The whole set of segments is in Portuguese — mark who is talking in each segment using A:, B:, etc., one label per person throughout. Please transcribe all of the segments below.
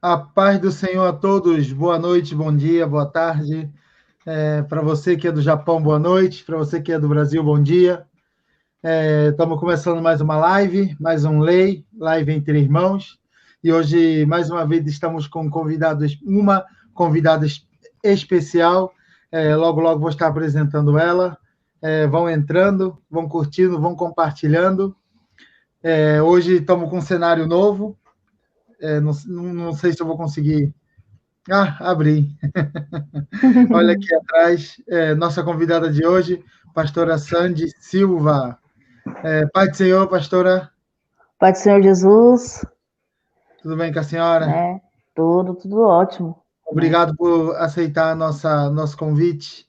A: A paz do Senhor a todos. Boa noite, bom dia, boa tarde. Para você que é do Japão, boa noite. Para você que é do Brasil, bom dia. Estamos começando mais uma live, mais um live entre irmãos. E hoje, mais uma vez, estamos com uma convidada especial. Logo, logo vou estar apresentando ela. Vão entrando, vão curtindo, vão compartilhando. Hoje estamos com um cenário novo. Não sei se eu vou conseguir. Abri. Olha aqui atrás, nossa convidada de hoje, pastora Sandy Silva. Pai do Senhor, pastora,
B: Pai do Senhor Jesus,
A: tudo bem com a senhora?
B: né? Tudo ótimo, né?
A: Obrigado por aceitar nosso convite.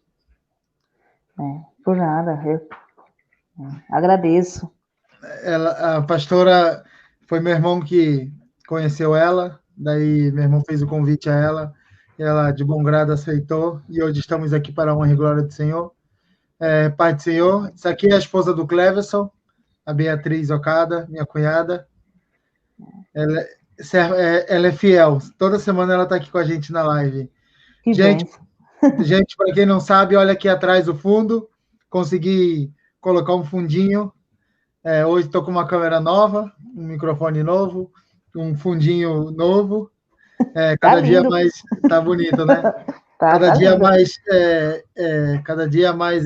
B: Por nada, eu agradeço.
A: A pastora foi meu irmão que conheceu ela, daí meu irmão fez o convite a ela, e ela de bom grado aceitou, e hoje estamos aqui para a honra e glória do Senhor. Pai do Senhor, isso aqui é a esposa do Cleverson, a Beatriz Ocada, minha cunhada. Ela é fiel. Toda semana ela está aqui com a gente na live.
B: Que
A: Gente,
B: bênção.
A: para quem não sabe, olha aqui atrás o fundo. Consegui colocar um fundinho. Hoje estou com uma câmera nova, um microfone novo, um fundinho novo.
B: Tá
A: Cada dia
B: lindo.
A: mais está bonito, né?
B: Tá lindo.
A: Cada dia mais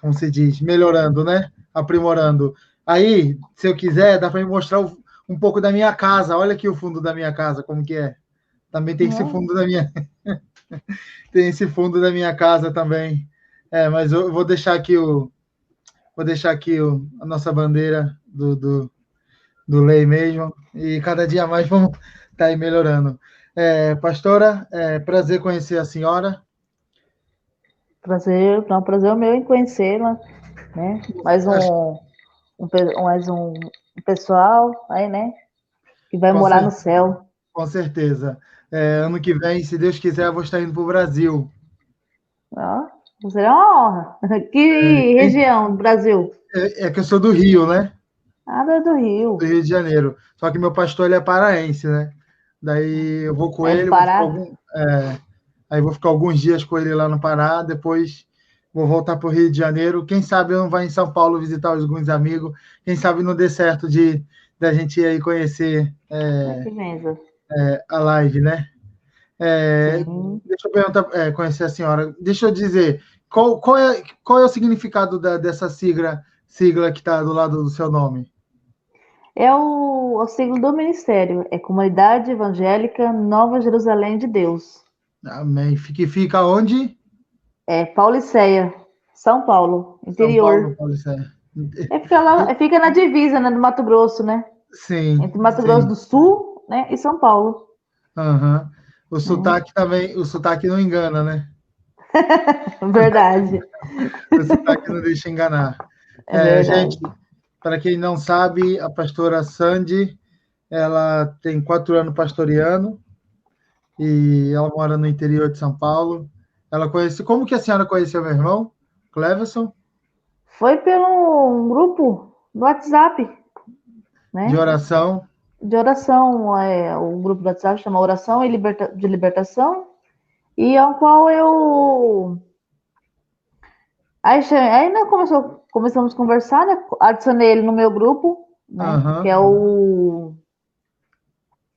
A: como se diz, melhorando, né? Aprimorando. Aí, se eu quiser, dá para me mostrar um pouco da minha casa. Olha aqui o fundo da minha casa, como que é. Também tem esse fundo da minha tem esse fundo da minha casa também. Mas eu vou deixar aqui a nossa bandeira do Lei mesmo, e cada dia mais vamos estar aí melhorando. Pastora, prazer conhecer a senhora.
B: Prazer, é um prazer meu em conhecê-la, né? Mais um pessoal aí, né? Que vai
A: Com,
B: morar
A: cer
B: no céu.
A: com certeza. Ano que vem, se Deus quiser, eu vou estar indo para o Brasil.
B: Ó, seria uma honra. Que região do Brasil?
A: Que eu sou do Rio, né?
B: Nada do
A: Do
B: Rio.
A: Rio de Janeiro. Só que meu pastor ele é paraense, né? Daí eu vou com
B: É do
A: ele,
B: Pará?
A: aí vou ficar alguns dias com ele lá no Pará, depois vou voltar para o Rio de Janeiro. Quem sabe eu não vou em São Paulo visitar alguns amigos. Quem sabe não dê certo de da gente ir aí conhecer
B: Que benção.
A: a live, né?
B: Sim.
A: Deixa eu perguntar, conhecer a senhora. Deixa eu dizer, qual é o significado dessa sigla que está do lado do seu nome?
B: É o siglo do ministério, é Comunidade Evangélica Nova Jerusalém de Deus.
A: Amém. Fica onde?
B: É Pauliceia, São Paulo,
A: São Paulo,
B: interior.
A: Paulicéia.
B: Fica na divisa, né, do Mato Grosso, né?
A: Sim,
B: Entre Mato Grosso
A: sim.
B: do Sul, né, e São Paulo.
A: Aham. O
B: Né?
A: sotaque também, o sotaque não engana, né?
B: Verdade,
A: O sotaque não deixa enganar.
B: é verdade.
A: Gente, para quem não sabe, a pastora Sandy, ela tem 4 anos pastoreando e ela mora no interior de São Paulo. Ela conhece. Como que a senhora conheceu meu irmão, Cleverson?
B: Foi pelo um grupo do WhatsApp,
A: De
B: né?
A: oração.
B: De oração, o grupo do WhatsApp chama Oração de Libertação, e ao qual eu aí né, começamos a conversar, né? Adicionei ele no meu grupo, né? Que
A: Aham,
B: é o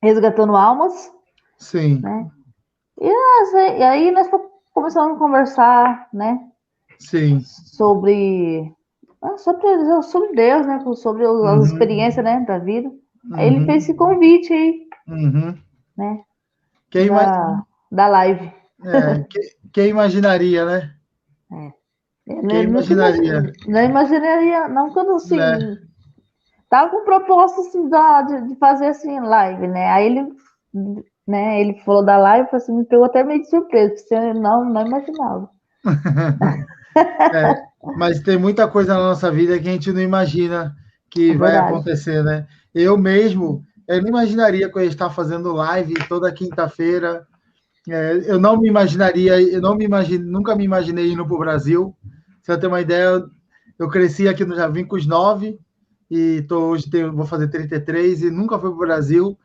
B: Resgatando Almas,
A: sim,
B: né? E aí nós começamos a conversar, né?
A: sim.
B: Sobre, sobre Deus, né? Sobre as
A: Uhum,
B: experiências, né? Da vida. Aí ele fez esse
A: uhum,
B: convite aí,
A: uhum.
B: né?
A: Quem, ima-
B: Da live.
A: quem imaginaria, né?
B: Eu
A: Quem
B: nunca
A: imaginaria,
B: não imaginaria, não, quando
A: né?
B: assim, tava com proposta assim, de fazer assim live, né? Aí ele, né, ele falou da live, assim, me pegou até meio de surpresa, porque eu não imaginava.
A: É, mas tem muita coisa na nossa vida que a gente não imagina
B: É
A: que vai
B: verdade.
A: acontecer, né? Eu mesmo, eu não imaginaria que eu ia estar fazendo live toda quinta-feira. Eu não me imaginaria, eu não me imagino, nunca me imaginei indo para o Brasil. Se eu ter uma ideia, eu cresci aqui no Jardim com os 9 e vou fazer 33 e nunca fui para o Brasil.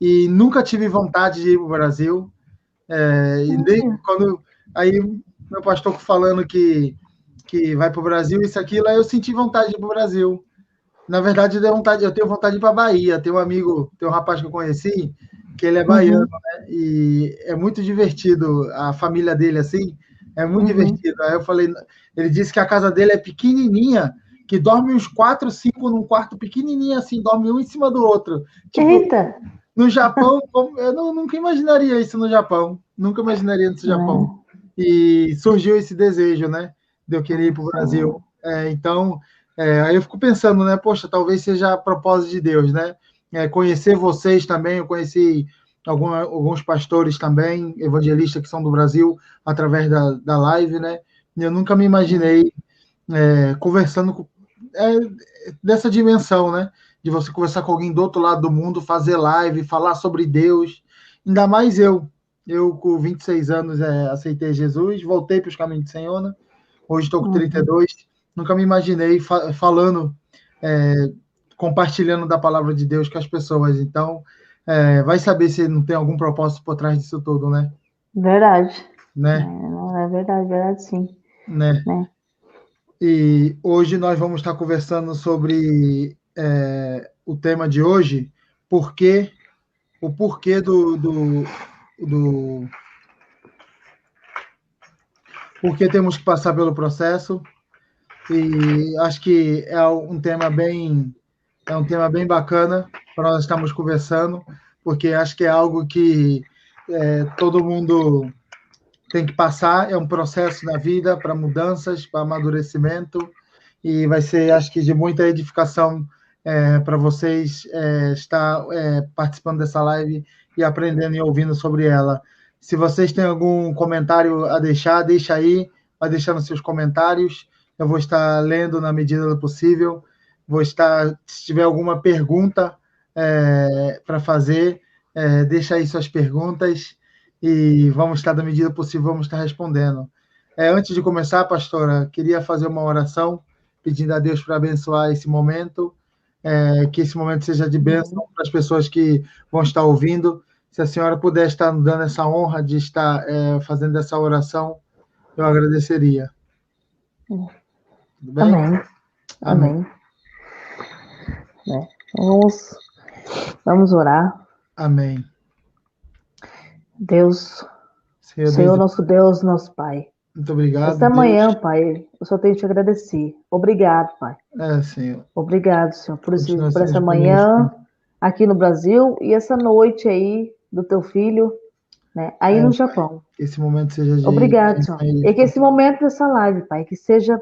A: e nunca tive vontade de ir para o Brasil. Aí meu pastor falando que vai para o Brasil, isso, aquilo, aí eu senti vontade de ir para o Brasil. Na verdade, eu tenho vontade de ir para a Bahia. Tem um rapaz que eu conheci, que ele é baiano, né? E é muito divertido, a família dele, assim, é muito divertido. Aí eu falei, ele disse que a casa dele é pequenininha, que dorme uns 4, 5 num quarto pequenininho, assim, dorme um em cima do outro. Tipo,
B: Eita!
A: no Japão, eu nunca imaginaria isso no Japão. Nunca imaginaria isso no Japão. E surgiu esse desejo, né? De eu querer ir para o Brasil. Então, aí eu fico pensando, né? Poxa, talvez seja a propósito de Deus, né? Conhecer vocês também, eu conheci alguns pastores também, evangelistas que são do Brasil, através da live, né? E eu nunca me imaginei conversando dessa dimensão, né? De você conversar com alguém do outro lado do mundo, fazer live, falar sobre Deus. Ainda mais eu. Eu, com 26 anos, aceitei Jesus, voltei para os caminhos do Senhor, né? Hoje estou com 32. Nunca me imaginei falando, compartilhando da palavra de Deus com as pessoas. Então, vai saber se não tem algum propósito por trás disso tudo, né?
B: Verdade.
A: Né?
B: É verdade, sim.
A: Né? E hoje nós vamos estar conversando sobre o tema de hoje, o porquê porque temos que passar pelo processo. E acho que é um tema bem bacana para nós estarmos conversando, porque acho que é algo que todo mundo tem que passar, é um processo na vida para mudanças, para amadurecimento, e vai ser, acho que, de muita edificação para vocês estar participando dessa live e aprendendo e ouvindo sobre ela. Se vocês têm algum comentário a deixar, deixa aí, vai deixar nos seus comentários, eu vou estar lendo na medida do possível, se tiver alguma pergunta para fazer, deixa aí suas perguntas, e vamos estar, da medida possível, vamos estar respondendo. Antes de começar, pastora, queria fazer uma oração, pedindo a Deus para abençoar esse momento, que esse momento seja de bênção para as pessoas que vão estar ouvindo. Se a senhora puder estar nos dando essa honra de estar fazendo essa oração, eu agradeceria.
B: Tudo bem? Amém. Vamos orar.
A: Amém.
B: Deus, Senhor nosso Deus, nosso Pai.
A: Muito obrigado.
B: Esta manhã, Pai, eu só tenho que te agradecer. Obrigado, Pai.
A: Senhor.
B: Obrigado, Senhor, por essa manhã aqui no Brasil e essa noite aí do teu filho, né, aí no Japão.
A: Que esse momento seja de...
B: Obrigado, Senhor. E que esse momento dessa live, Pai, que seja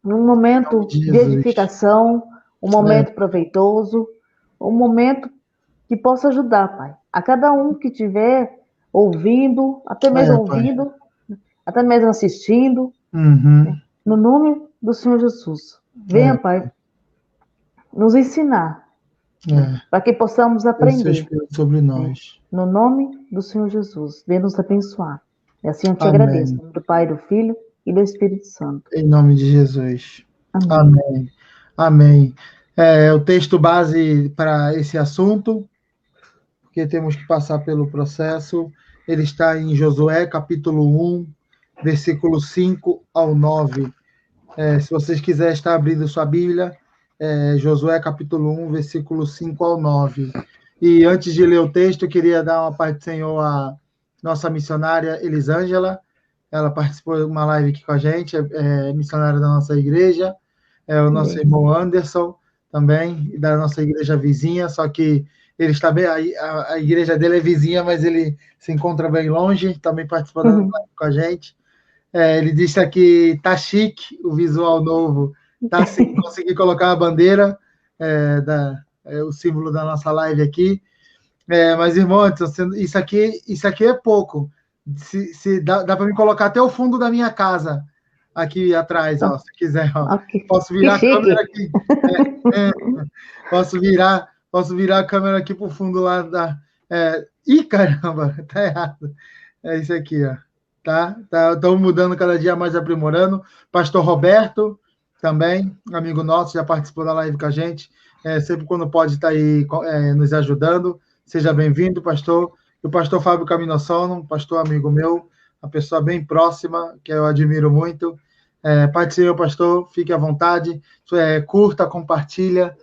B: um momento de edificação, um momento proveitoso, um momento que possa ajudar, Pai, a cada um que estiver ouvindo, até mesmo ouvindo, até mesmo assistindo, né? No nome do Senhor Jesus. Venha, Pai, nos ensinar, para que possamos aprender
A: sobre nós.
B: No nome do Senhor Jesus. Venha nos abençoar. E assim eu te agradeço. Em nome do Pai, do Filho e do Espírito Santo.
A: Em nome de Jesus. Amém. O texto base para esse assunto, porque temos que passar pelo processo, ele está em Josué, capítulo 1, versículo 5 ao 9. Se vocês quiserem estar abrindo sua Bíblia, Josué, capítulo 1, versículo 5 ao 9. E antes de ler o texto, eu queria dar uma paz do Senhor à nossa missionária Elisângela. Ela participou de uma live aqui com a gente, é missionária da nossa igreja, o nosso irmão Anderson também, da nossa igreja vizinha, só que ele está bem, a igreja dele é vizinha, mas ele se encontra bem longe, também participou da live com a gente. Ele disse aqui, tá chique o visual novo, tá assim, consegui colocar a bandeira, o símbolo da nossa live aqui. Mas, irmão, isso aqui é pouco. Se dá para me colocar até o fundo da minha casa aqui atrás, ó, se quiser. Ó.
B: Okay.
A: Posso virar a câmera aqui. Posso virar a câmera aqui para o fundo lá da... Ih, caramba, tá errado. É isso aqui, ó. Tá? Estamos mudando cada dia mais, aprimorando. Pastor Roberto, também, amigo nosso, já participou da live com a gente. Sempre quando pode estar aí nos ajudando. Seja bem-vindo, pastor. O pastor Fábio Caminosono, pastor amigo meu, uma pessoa bem próxima, que eu admiro muito. Pai do Senhor, pastor, fique à vontade. Curta, compartilha.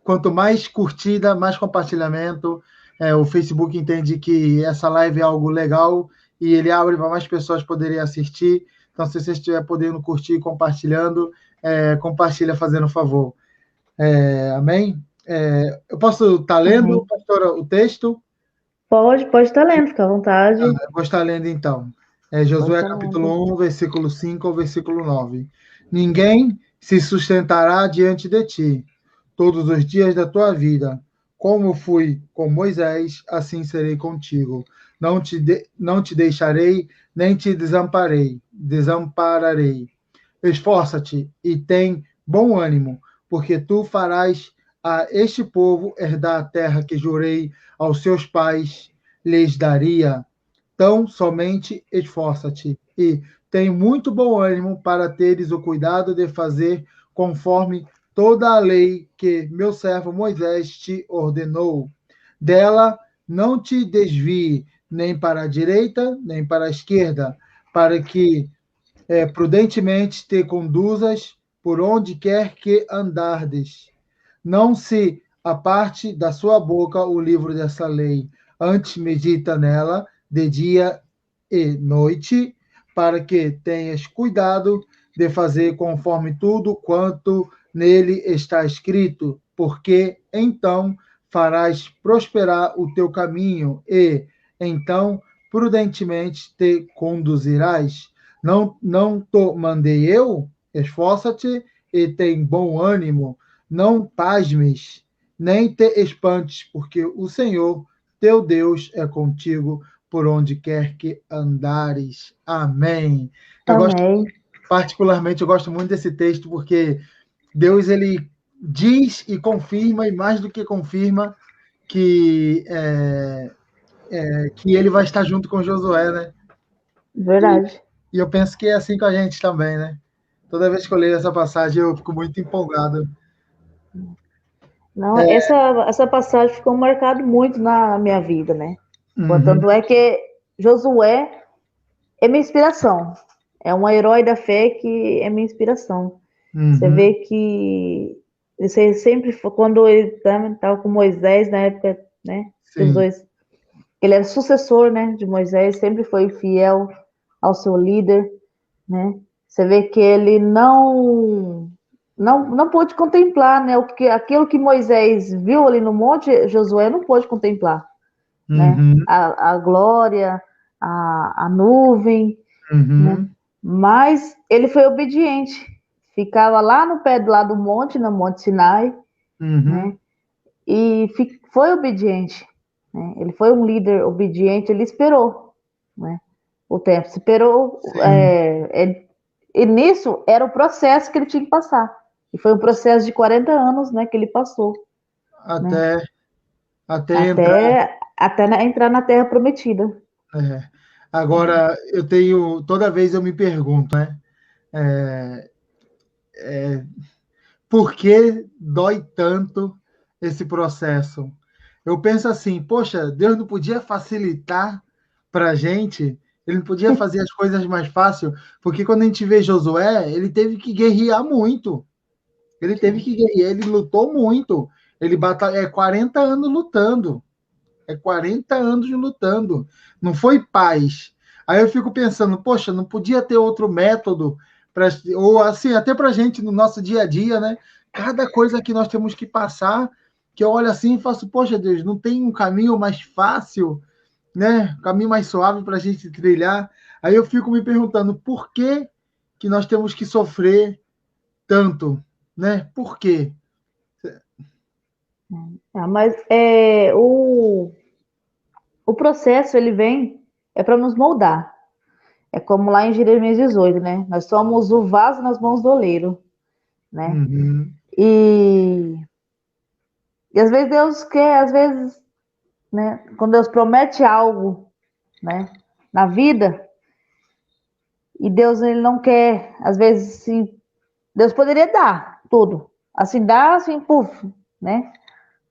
A: Quanto mais curtida, mais compartilhamento. O Facebook entende que essa live é algo legal e ele abre para mais pessoas poderem assistir. Então, se você estiver podendo curtir, compartilhando, compartilha fazendo favor. Amém? Eu posso estar lendo, pastora, o texto?
B: Pode estar lendo, fica à vontade.
A: Eu vou estar lendo então. Josué capítulo 1, versículo 5 ao versículo 9. Ninguém se sustentará diante de ti todos os dias da tua vida. Como fui com Moisés, assim serei contigo. Não te deixarei, nem te desampararei. Esforça-te e tem bom ânimo, porque tu farás a este povo herdar a terra que jurei aos seus pais lhes daria. Então, somente esforça-te e tem muito bom ânimo para teres o cuidado de fazer conforme toda a lei que meu servo Moisés te ordenou. Dela não te desvie nem para a direita, nem para a esquerda, para que prudentemente te conduzas por onde quer que andardes. Não se aparte da sua boca o livro dessa lei, antes medita nela de dia e noite, para que tenhas cuidado de fazer conforme tudo quanto nele está escrito, porque então farás prosperar o teu caminho e então prudentemente te conduzirás. Não te mandei eu? Esforça-te e tem bom ânimo. Não pasmes, nem te espantes, porque o Senhor, teu Deus, é contigo por onde quer que andares. Amém.
B: Amém.
A: Particularmente, eu gosto muito desse texto, porque Deus, ele diz e confirma, e mais do que confirma, que ele vai estar junto com Josué, né?
B: Verdade.
A: E eu penso que é assim com a gente também, né? Toda vez que eu leio essa passagem, eu fico muito empolgado.
B: Não, essa passagem ficou marcada muito na minha vida, né?
A: Uhum,
B: Tanto é que Josué é minha inspiração. É um herói da fé que é minha inspiração. Você
A: uhum,
B: vê que você sempre, quando ele estava com Moisés, na época, né? Que os
A: sim,
B: dois, ele era sucessor, né, de Moisés, sempre foi fiel ao seu líder, né? Você vê que ele não pôde contemplar, né? Aquilo que Moisés viu ali no monte, Josué não pôde contemplar, né?
A: uhum,
B: A glória, a nuvem, né?
A: uhum,
B: Mas ele foi obediente. Ficava lá no pé do monte, no Monte Sinai,
A: uhum,
B: né? E foi obediente, né? Ele foi um líder obediente, ele esperou, né? O tempo, esperou,
A: sim,
B: e nisso era o processo que ele tinha que passar. E foi um processo de 40 anos, né, que ele passou, né?
A: até, até entrar.
B: Até entrar na Terra Prometida.
A: É. Agora, toda vez eu me pergunto, né? É, por que dói tanto esse processo? Eu penso assim, poxa, Deus não podia facilitar para a gente? Ele não podia fazer as coisas mais fácil? Porque quando a gente vê Josué, ele teve que guerrear muito. Ele teve que guerrear, ele lutou muito. Ele batalha, 40 anos lutando. 40 anos lutando. Não foi paz. Aí eu fico pensando, poxa, não podia ter outro método para ou assim, até para a gente no nosso dia a dia, né? Cada coisa que nós temos que passar, que eu olho assim e faço, poxa, Deus, não tem um caminho mais fácil, né? Um caminho mais suave para a gente trilhar. Aí eu fico me perguntando, por que que nós temos que sofrer tanto, né? Por quê?
B: Mas o processo, ele vem, para nos moldar. É como lá em Jeremias 18, né? Nós somos o vaso nas mãos do oleiro, né?
A: Uhum,
B: E, e às vezes Deus quer, às vezes, né? Quando Deus promete algo, né? Na vida, e Deus, ele não quer, às vezes, sim, Deus poderia dar tudo. Assim, dá, assim, puf, né?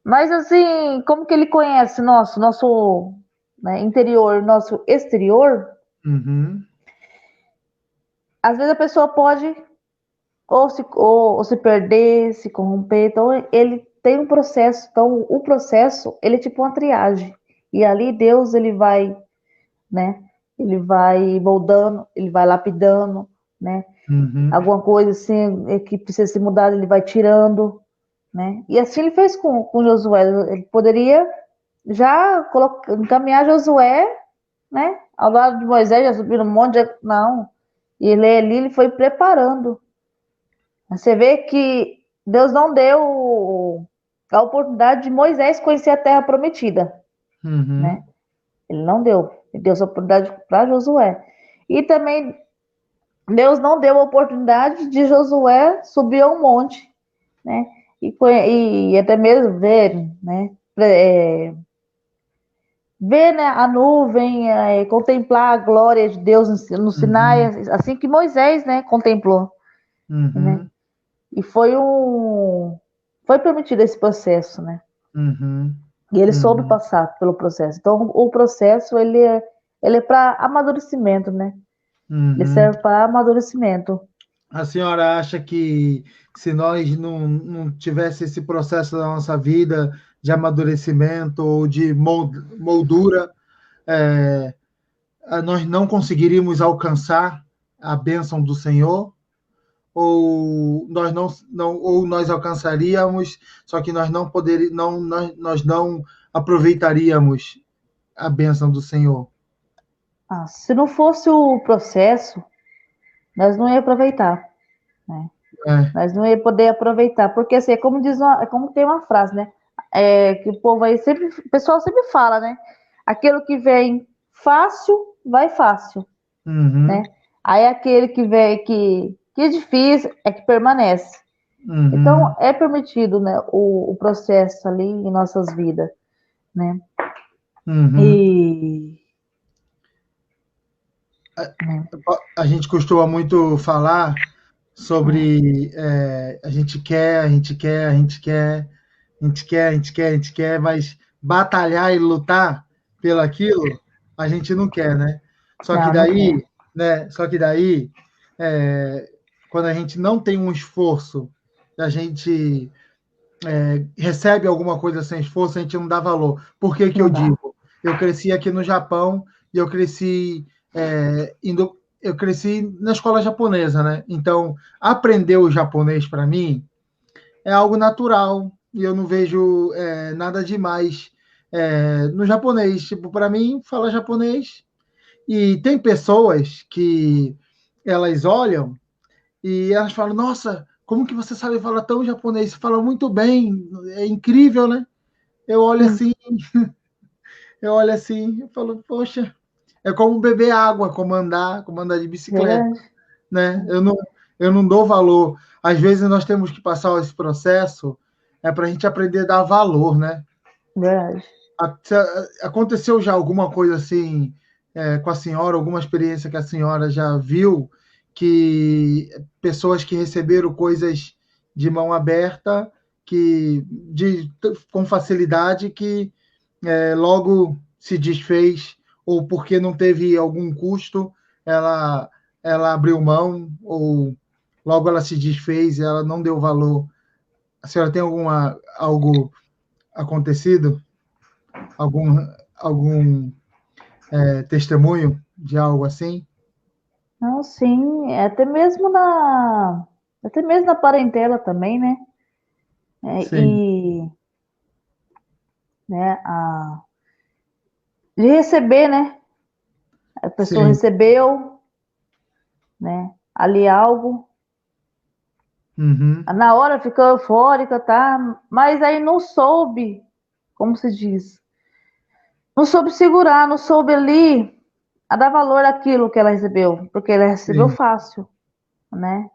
B: Mas assim, como que ele conhece nosso né, interior, nosso exterior?
A: Uhum.
B: Às vezes a pessoa pode ou se perder, se corromper. Então ele tem um processo. Então o processo ele é tipo uma triagem. E ali Deus ele vai, né? Ele vai moldando, ele vai lapidando, né?
A: Uhum.
B: Alguma coisa assim que precisa ser mudada, ele vai tirando, né? E assim ele fez com Josué. Ele poderia já encaminhar Josué, né? Ao lado de Moisés, já subiu no monte, não. E ele ali ele foi preparando. Você vê que Deus não deu a oportunidade de Moisés conhecer a terra prometida, né?
A: Uhum.
B: Ele não deu. Ele deu essa oportunidade para Josué. E também Deus não deu a oportunidade de Josué subir a um monte, né? E até mesmo ver, né? Ver, né, a nuvem, contemplar a glória de Deus no Sinai,
A: Uhum.
B: assim que Moisés, né, contemplou, né?
A: Uhum.
B: E foi permitido esse processo, né?
A: Uhum.
B: E ele soube
A: Uhum.
B: passar pelo processo. Então, o processo ele é para amadurecimento, né? Ele
A: Uhum.
B: serve para amadurecimento.
A: A senhora acha que se nós não tivesse esse processo da nossa vida de amadurecimento ou de moldura, é, nós não conseguiríamos alcançar a bênção do Senhor? Ou nós ou nós alcançaríamos, só que nós não poderíamos, nós não aproveitaríamos a bênção do Senhor?
B: Ah, se não fosse o processo, nós não ia aproveitar, né?
A: É.
B: Nós não ia poder aproveitar, porque assim, é como tem uma frase, né? Que o povo aí sempre, o pessoal sempre fala, né? Aquilo que vem fácil, vai fácil, né?
A: Uhum.
B: Aí aquele que vem que é difícil é que permanece. Então
A: Uhum.
B: é permitido, né, o processo ali em nossas vidas, né?
A: Uhum.
B: E né?
A: A gente costuma muito falar sobre a gente quer, a gente quer, a gente quer, a gente quer, a gente quer, a gente quer, mas batalhar e lutar pelaquilo a gente não quer, né? Só que
B: Não, não quer.
A: daí, né? Só que daí, é, quando a gente não tem um esforço, a gente recebe alguma coisa sem esforço, a gente não dá valor. Por que que eu
B: Não dá.
A: digo? Eu cresci aqui no Japão e eu cresci na escola japonesa, né? Então, aprender o japonês para mim é algo natural e eu não vejo nada demais no japonês. Tipo, para mim, falar japonês. E tem pessoas que elas olham e elas falam: Nossa, como que você sabe falar tão japonês? Você fala muito bem, é incrível, né? Eu olho
B: Hum,
A: assim, eu olho assim, eu falo: Poxa, é como beber água, como andar de bicicleta,
B: verdade,
A: né? Eu não dou valor. Às vezes nós temos que passar esse processo para a gente aprender a dar valor, né?
B: verdade.
A: Aconteceu já alguma coisa assim com a senhora, alguma experiência que a senhora já viu que pessoas que receberam coisas de mão aberta, com facilidade, que logo se desfez, ou porque não teve algum custo, ela, ela abriu mão, ou logo ela se desfez e ela não deu valor. A senhora tem algo acontecido? Algum testemunho de algo assim?
B: Não, sim, até mesmo na parentela também, né?
A: Sim,
B: E né, de receber, né? A pessoa
A: sim.
B: recebeu, né? Ali algo,
A: Uhum,
B: na hora ficou eufórica, tá? Mas aí não soube, como se diz, não soube segurar, não soube ali a dar valor àquilo que ela recebeu, porque ela recebeu
A: sim,
B: fácil, né?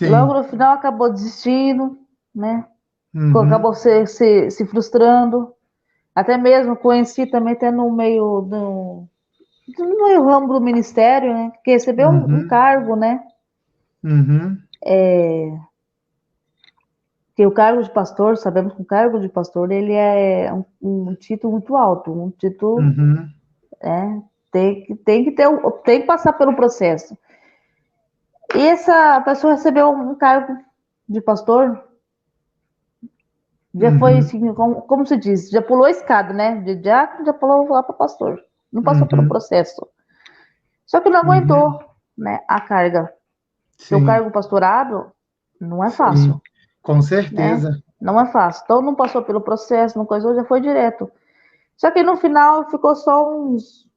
B: E logo
A: sim.
B: no final acabou desistindo, né?
A: Uhum,
B: Acabou se frustrando. Até mesmo conheci também até no meio ramo do ministério, né? Que recebeu um
A: uhum,
B: cargo, né?
A: uhum,
B: que o cargo de pastor, sabemos que o cargo de pastor, ele é um título muito alto, um título,
A: Uhum.
B: tem que passar pelo processo. E essa pessoa recebeu um cargo de pastor, já foi
A: Uhum.
B: assim, como se diz, já pulou a escada, né? De diácono, já pulou lá para pastor. Não passou pelo
A: Uhum.
B: processo. Só que não
A: Uhum.
B: aguentou, né, a carga. Porque o
A: Sim,
B: cargo pastorado não é
A: sim,
B: fácil,
A: com
B: né?
A: certeza.
B: Não é fácil. Então não passou pelo processo, não coisou, já foi direto. Só que no final ficou só uns,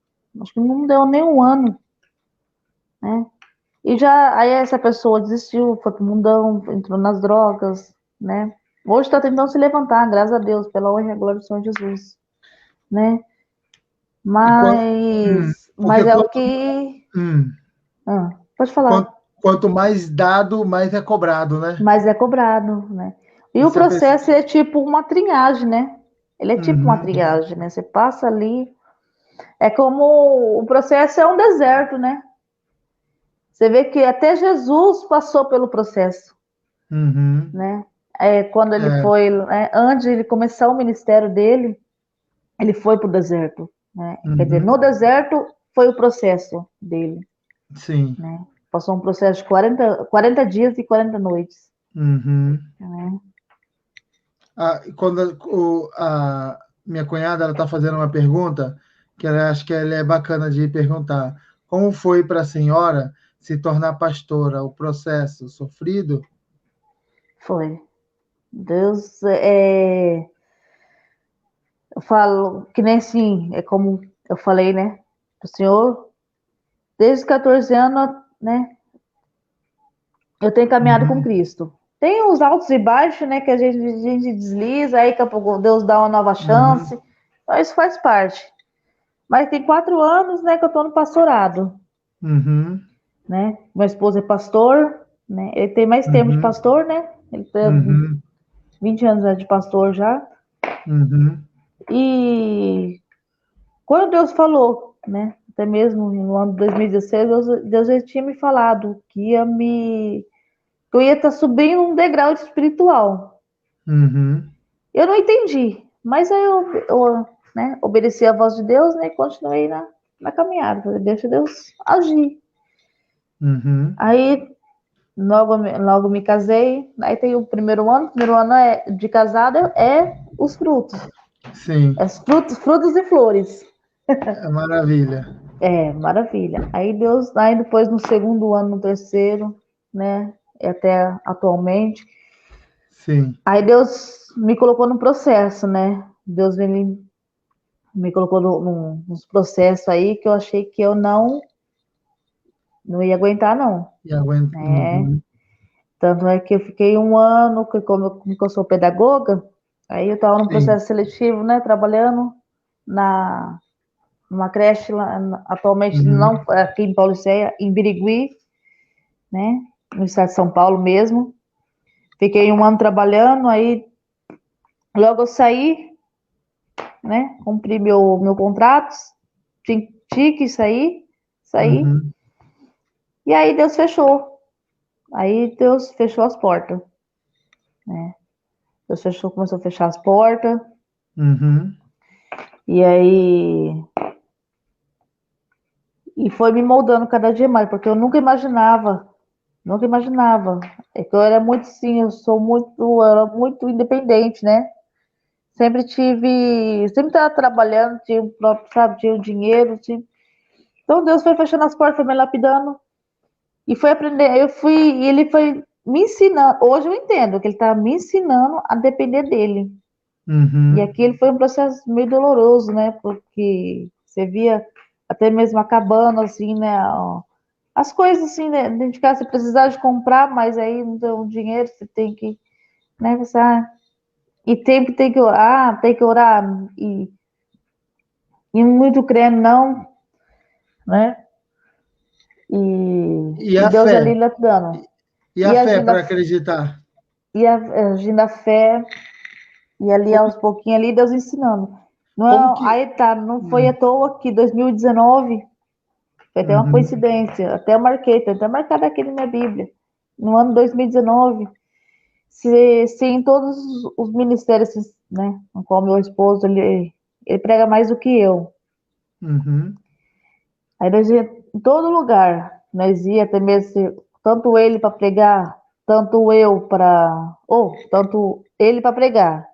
B: acho que não deu nem um ano, né? E já aí essa pessoa desistiu, foi pro mundão, entrou nas drogas, né? Hoje está tentando se levantar, graças a Deus, pela honra e glória do Senhor Jesus, né?
A: E
B: Mas
A: porque
B: é o que.
A: hum,
B: Pode falar.
A: quanto, quanto mais dado, mais é cobrado, né?
B: Mas é cobrado, né? E
A: E
B: o
A: se a pessoa...
B: processo é tipo uma triagem, né? Ele é tipo uma
A: Uhum.
B: triagem, né? Você passa ali. É como o processo é um deserto, né? Você vê que até Jesus passou pelo processo,
A: Uhum.
B: né? Quando ele
A: É,
B: foi, antes de ele começar o ministério dele, ele foi para o deserto, né? Quer dizer, no
A: uhum.
B: deserto foi o processo dele,
A: Sim.
B: né? Passou um processo de 40 dias e 40 noites,
A: Uhum.
B: né?
A: E quando a minha cunhada ela está fazendo uma pergunta que ela acho que ela é bacana de perguntar. Como foi para a senhora se tornar pastora? O processo sofrido?
B: Foi. Deus, eu falo que nem assim, é como eu falei, né? O Senhor, desde os 14 anos, né? Eu tenho caminhado com
A: Uhum.
B: Cristo. Tem os altos e baixos, né? Que a gente desliza, aí daqui a pouco Deus dá uma nova
A: Uhum.
B: chance. Então, isso faz parte. Mas tem 4 anos, né, que eu tô no pastorado,
A: Uhum.
B: né? Meu esposo é pastor, né? Ele tem mais tempo de
A: Uhum.
B: pastor, né? Ele tem
A: Uhum.
B: 20 anos já de pastor já.
A: Uhum.
B: E quando Deus falou, né? Até mesmo no ano de 2016, Deus já tinha me falado que eu ia estar subindo um degrau espiritual.
A: Uhum.
B: Eu não entendi, mas aí eu, né, obedeci a voz de Deus, né, e continuei na caminhada. Falei, deixa Deus agir.
A: Uhum.
B: Aí logo me casei. Aí tem o primeiro ano de casada é os frutos.
A: Sim,
B: É os frutos e flores.
A: é maravilha.
B: É, maravilha. Aí depois no segundo ano, no terceiro, né, até atualmente.
A: Sim.
B: Aí Deus me colocou no processo, né? Deus me colocou nos processos aí que eu achei que eu não ia aguentar, não,
A: E aguenta.
B: né?
A: Uhum.
B: Tanto é que eu fiquei um ano, que como eu sou pedagoga, aí eu estava no
A: Sim.
B: processo seletivo, né? Trabalhando numa creche lá, atualmente
A: Uhum.
B: não aqui em Paulicéia, em Birigui, né? No estado de São Paulo mesmo. Fiquei um ano trabalhando, aí logo eu saí, né? Cumpri meu contrato, tinha que sair,
A: Uhum.
B: e aí Deus fechou. Aí Deus fechou as portas, né? Deus fechou, começou a fechar as portas,
A: Uhum.
B: e aí foi me moldando cada dia mais, porque eu nunca imaginava. É que eu era muito, sim, eu era muito independente, né? Sempre estava trabalhando, tinha o próprio, sabe, tinha o dinheiro, tinha... Então Deus foi fechando as portas, foi me lapidando e foi aprender. E ele foi me ensinando. Hoje eu entendo que ele estava me ensinando a depender dele. E
A: Uhum.
B: aqui ele foi um processo meio doloroso, né? Porque você via até mesmo acabando, assim, né? As coisas, assim, né? Dentro de casa você precisar de comprar, mas aí não tem o dinheiro, você tem que, né? E tem que orar, e muito crendo, não, né?
A: E
B: E
A: a
B: Deus
A: fé?
B: ali lapidando.
A: E a
B: E
A: fé
B: agindo a,
A: para acreditar?
B: agindo a fé, e ali
A: Como,
B: aos pouquinhos ali, Deus ensinando.
A: como
B: Não,
A: que.
B: aí tá, não foi à
A: Hum.
B: toa que 2019 foi até uma
A: Uhum.
B: coincidência. Até eu marquei, tem até marcado aqui na minha Bíblia. No ano 2019, se em todos os ministérios, né, no qual meu esposo, ele prega mais do que eu.
A: Uhum.
B: Aí nós ia em todo lugar, nós ia até mesmo, tanto ele para pregar, tanto ele para pregar.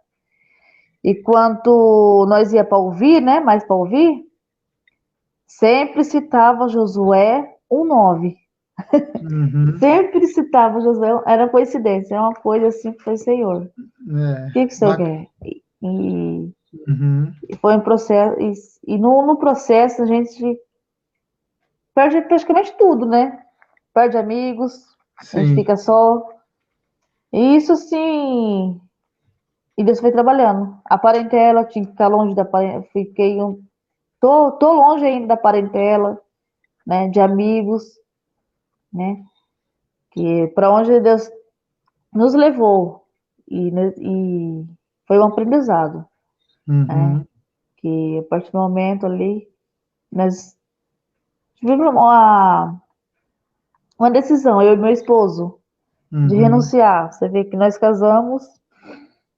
B: E quanto nós ia para ouvir, né, mais para ouvir, sempre citava Josué 1:9.
A: Uhum.
B: Sempre citava Josué, era coincidência, é uma coisa assim que foi Senhor. O
A: É.
B: que o Senhor quer? E,
A: Uhum.
B: e foi um processo, e no processo a gente perde praticamente tudo, né? Perde amigos, a gente
A: Sim.
B: fica só. E isso sim, e Deus foi trabalhando. A parentela, tinha que ficar longe da parentela, tô longe ainda da parentela, né? De amigos, né? Que para onde Deus nos levou e foi um aprendizado, né?
A: Uhum.
B: Que a partir do momento ali nós tivemos uma decisão, eu e meu esposo, de
A: Uhum.
B: renunciar. Você vê que nós casamos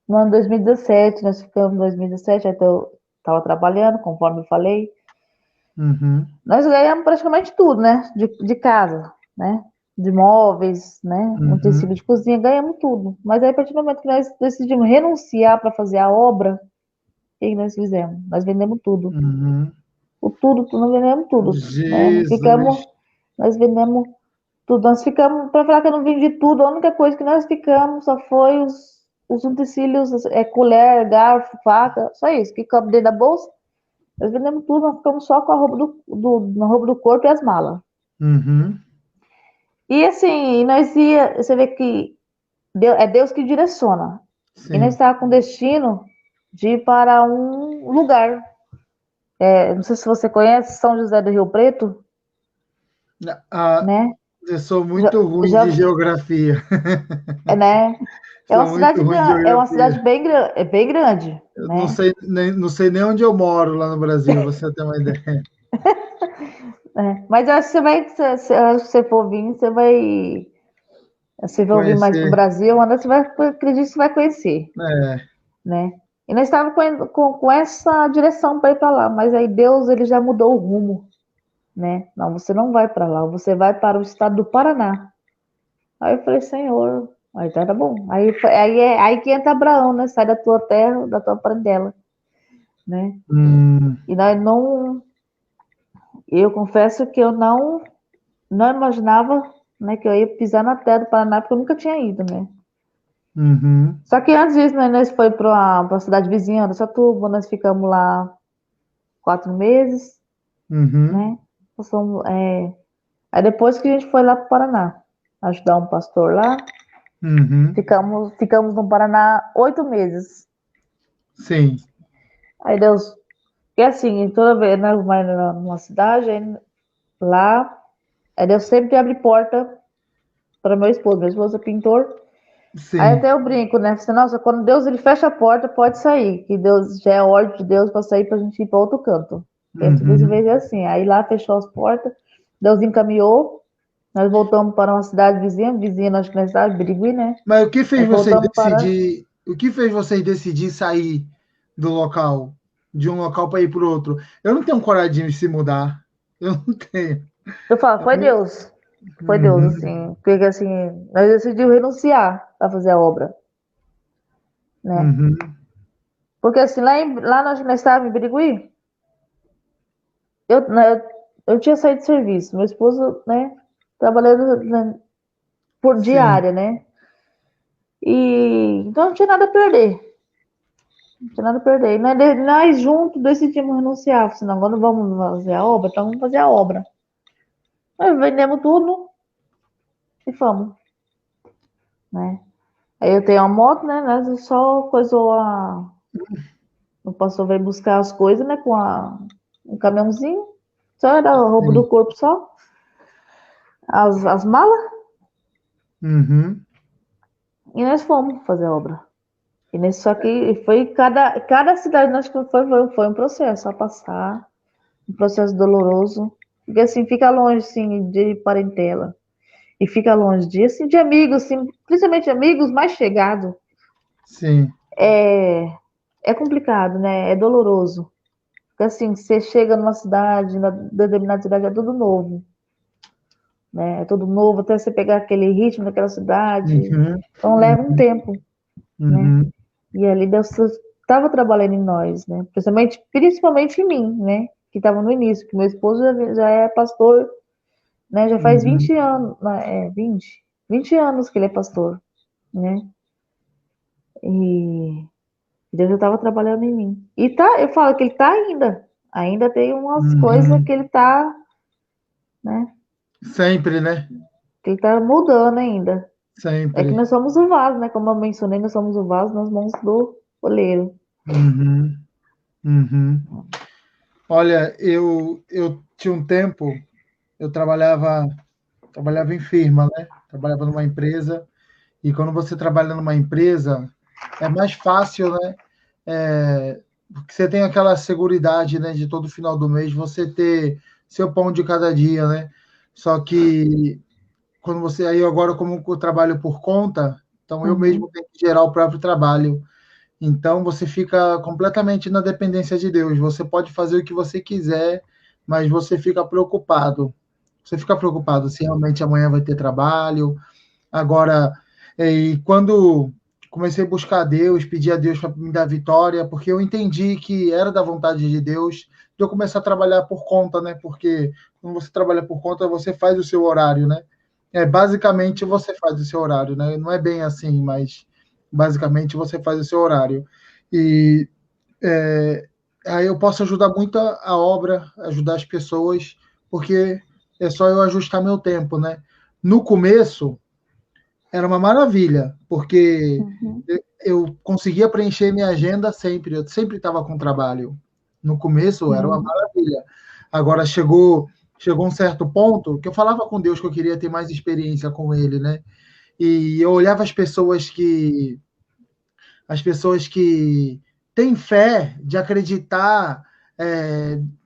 B: no ano 2017, nós ficamos em 2017, até eu estava trabalhando, conforme eu falei.
A: Uhum.
B: Nós ganhamos praticamente tudo, né? De casa, né? De móveis, né? Um tecido
A: Uhum.
B: de cozinha, ganhamos tudo. Mas aí, a partir do momento que nós decidimos renunciar para fazer a obra, o que nós fizemos? Nós vendemos tudo.
A: Uhum.
B: Tudo, nós vendemos tudo, né?
A: Jesus.
B: Nós vendemos tudo. Nós ficamos, para falar que eu não vendi tudo, a única coisa que nós ficamos só foi os utensílios, colher, garfo, faca, só isso, que cabe dentro da bolsa. Nós vendemos tudo, nós ficamos só com a roupa na roupa do corpo e as malas.
A: Uhum.
B: E assim, nós ia, você vê que é Deus que direciona. E nós
A: Sim.
B: estávamos com destino de ir para um lugar. Não sei se você conhece São José do Rio Preto,
A: Ah,
B: né?
A: eu sou
B: Já,
A: muito ruim
B: já
A: de geografia.
B: né?
A: Sou muito ruim de
B: É uma cidade
A: geografia.
B: bem grande,
A: Eu
B: né?
A: não sei nem onde eu moro lá no Brasil, você tem uma ideia.
B: Mas eu acho que se você for vir, você vai ouvir mais pro
A: Conhecer.
B: Brasil, onde você vai, acredito que você vai conhecer,
A: É.
B: né? E nós estávamos com essa direção para ir para lá, mas aí Deus ele já mudou o rumo, né? Não, você não vai para lá, você vai para o estado do Paraná. Aí eu falei, Senhor, aí tá bom. Aí que entra Abraão, né? Sai da tua terra, da tua parentela, né?
A: Hum.
B: E nós não, eu confesso que eu não imaginava, né, que eu ia pisar na terra do Paraná, porque eu nunca tinha ido, né?
A: Uhum.
B: Só que antes disso, né, nós foi para a cidade vizinha, Araçatuba, nós ficamos lá 4 meses,
A: Uhum.
B: né? Aí depois que a gente foi lá para o Paraná, ajudar um pastor lá,
A: Uhum.
B: ficamos no Paraná 8 meses.
A: Sim.
B: Aí Deus, que assim, toda vez, né, vai numa cidade, aí lá, aí Deus sempre abre porta para meu esposo é pintor. Aí
A: Sim.
B: até eu brinco, né? Assim, nossa, quando Deus ele fecha a porta, pode sair. Que Deus já é a ordem de Deus para sair para a gente ir para outro canto. Penso desse
A: Uhum.
B: vezes assim. Aí lá fechou as portas, Deus encaminhou, nós voltamos para uma cidade vizinha, acho que na cidade, Birigui, né?
A: Mas o que fez
B: Nós
A: vocês
B: voltamos para.
A: decidir? O que fez vocês decidir sair do local, de um local para ir para o outro? Eu não tenho coragem de se mudar. Eu não tenho.
B: Eu falo,
A: Eu não-
B: foi Deus,
A: Uhum.
B: assim, porque assim, nós decidimos renunciar para fazer a obra, né?
A: Uhum.
B: Porque assim, lá nós estávamos em Birigui, né, eu tinha saído de serviço, meu esposo, né, trabalhando, né, por
A: Sim.
B: diária, né? E então não tinha nada a perder. Não tinha nada a perder. E nós juntos decidimos renunciar. Senão, agora não vamos fazer a obra, então vamos fazer a obra. Nós vendemos tudo e fomos, né? Aí eu tenho uma moto, né? Nós só coisou a. O pastor veio buscar as coisas, né? Um caminhãozinho. Só era o roubo do
A: Sim.
B: corpo só. As malas.
A: Uhum.
B: E nós fomos fazer a obra. E nesse, só que foi cada cidade nós que foi um processo a passar. Um processo doloroso, porque assim fica longe assim de parentela. e fica longe disso, e de amigos, assim, principalmente amigos mais chegados,
A: Sim.
B: é complicado, né? É doloroso. Porque assim, você chega numa cidade, na determinada cidade, é tudo novo, né? É tudo novo, até você pegar aquele ritmo daquela cidade.
A: Uhum.
B: Então leva um tempo, né?
A: Uhum.
B: E ali Deus estava trabalhando em nós, né? Principalmente em mim, né? Que estava no início, que meu esposo já é pastor, né? Já faz
A: Uhum.
B: 20 anos, 20 anos que ele é pastor, né? E Deus já estava trabalhando em mim. E tá, eu falo que ele tá ainda tem umas coisas
A: Uhum.
B: que ele tá, né?
A: Sempre, né?
B: Que ele tá mudando ainda. É que
A: Sempre.
B: nós somos o vaso, né? Como eu mencionei, nós somos o vaso nas mãos do oleiro.
A: Uhum. Uhum. Olha, eu tinha um tempo, eu trabalhava em firma, né? Trabalhava numa empresa, e quando você trabalha numa empresa, é mais fácil, né? Porque você tem aquela seguridade, né, de todo final do mês você ter seu pão de cada dia, né? Só que quando você aí agora como eu trabalho por conta, então eu mesmo
B: Uhum,
A: tenho que gerar o próprio trabalho. Então você fica completamente na dependência de Deus. Você pode fazer o que você quiser, mas você fica preocupado. Você fica preocupado se realmente amanhã vai ter trabalho. Agora, e quando comecei a buscar a Deus, pedir a Deus para me dar vitória, porque eu entendi que era da vontade de Deus de eu começar a trabalhar por conta, né? Porque quando você trabalha por conta, você faz o seu horário, né? Basicamente você faz o seu horário, né? Não é bem assim, mas basicamente você faz o seu horário. E é, aí eu posso ajudar muito a obra, ajudar as pessoas, porque é só eu ajustar meu tempo, né? No começo era uma maravilha, porque
B: uhum,
A: eu conseguia preencher minha agenda sempre, eu sempre estava com trabalho. No começo era uma
B: uhum,
A: maravilha. Agora chegou um certo ponto que eu falava com Deus que eu queria ter mais experiência com Ele, né? E eu olhava as pessoas que têm fé de acreditar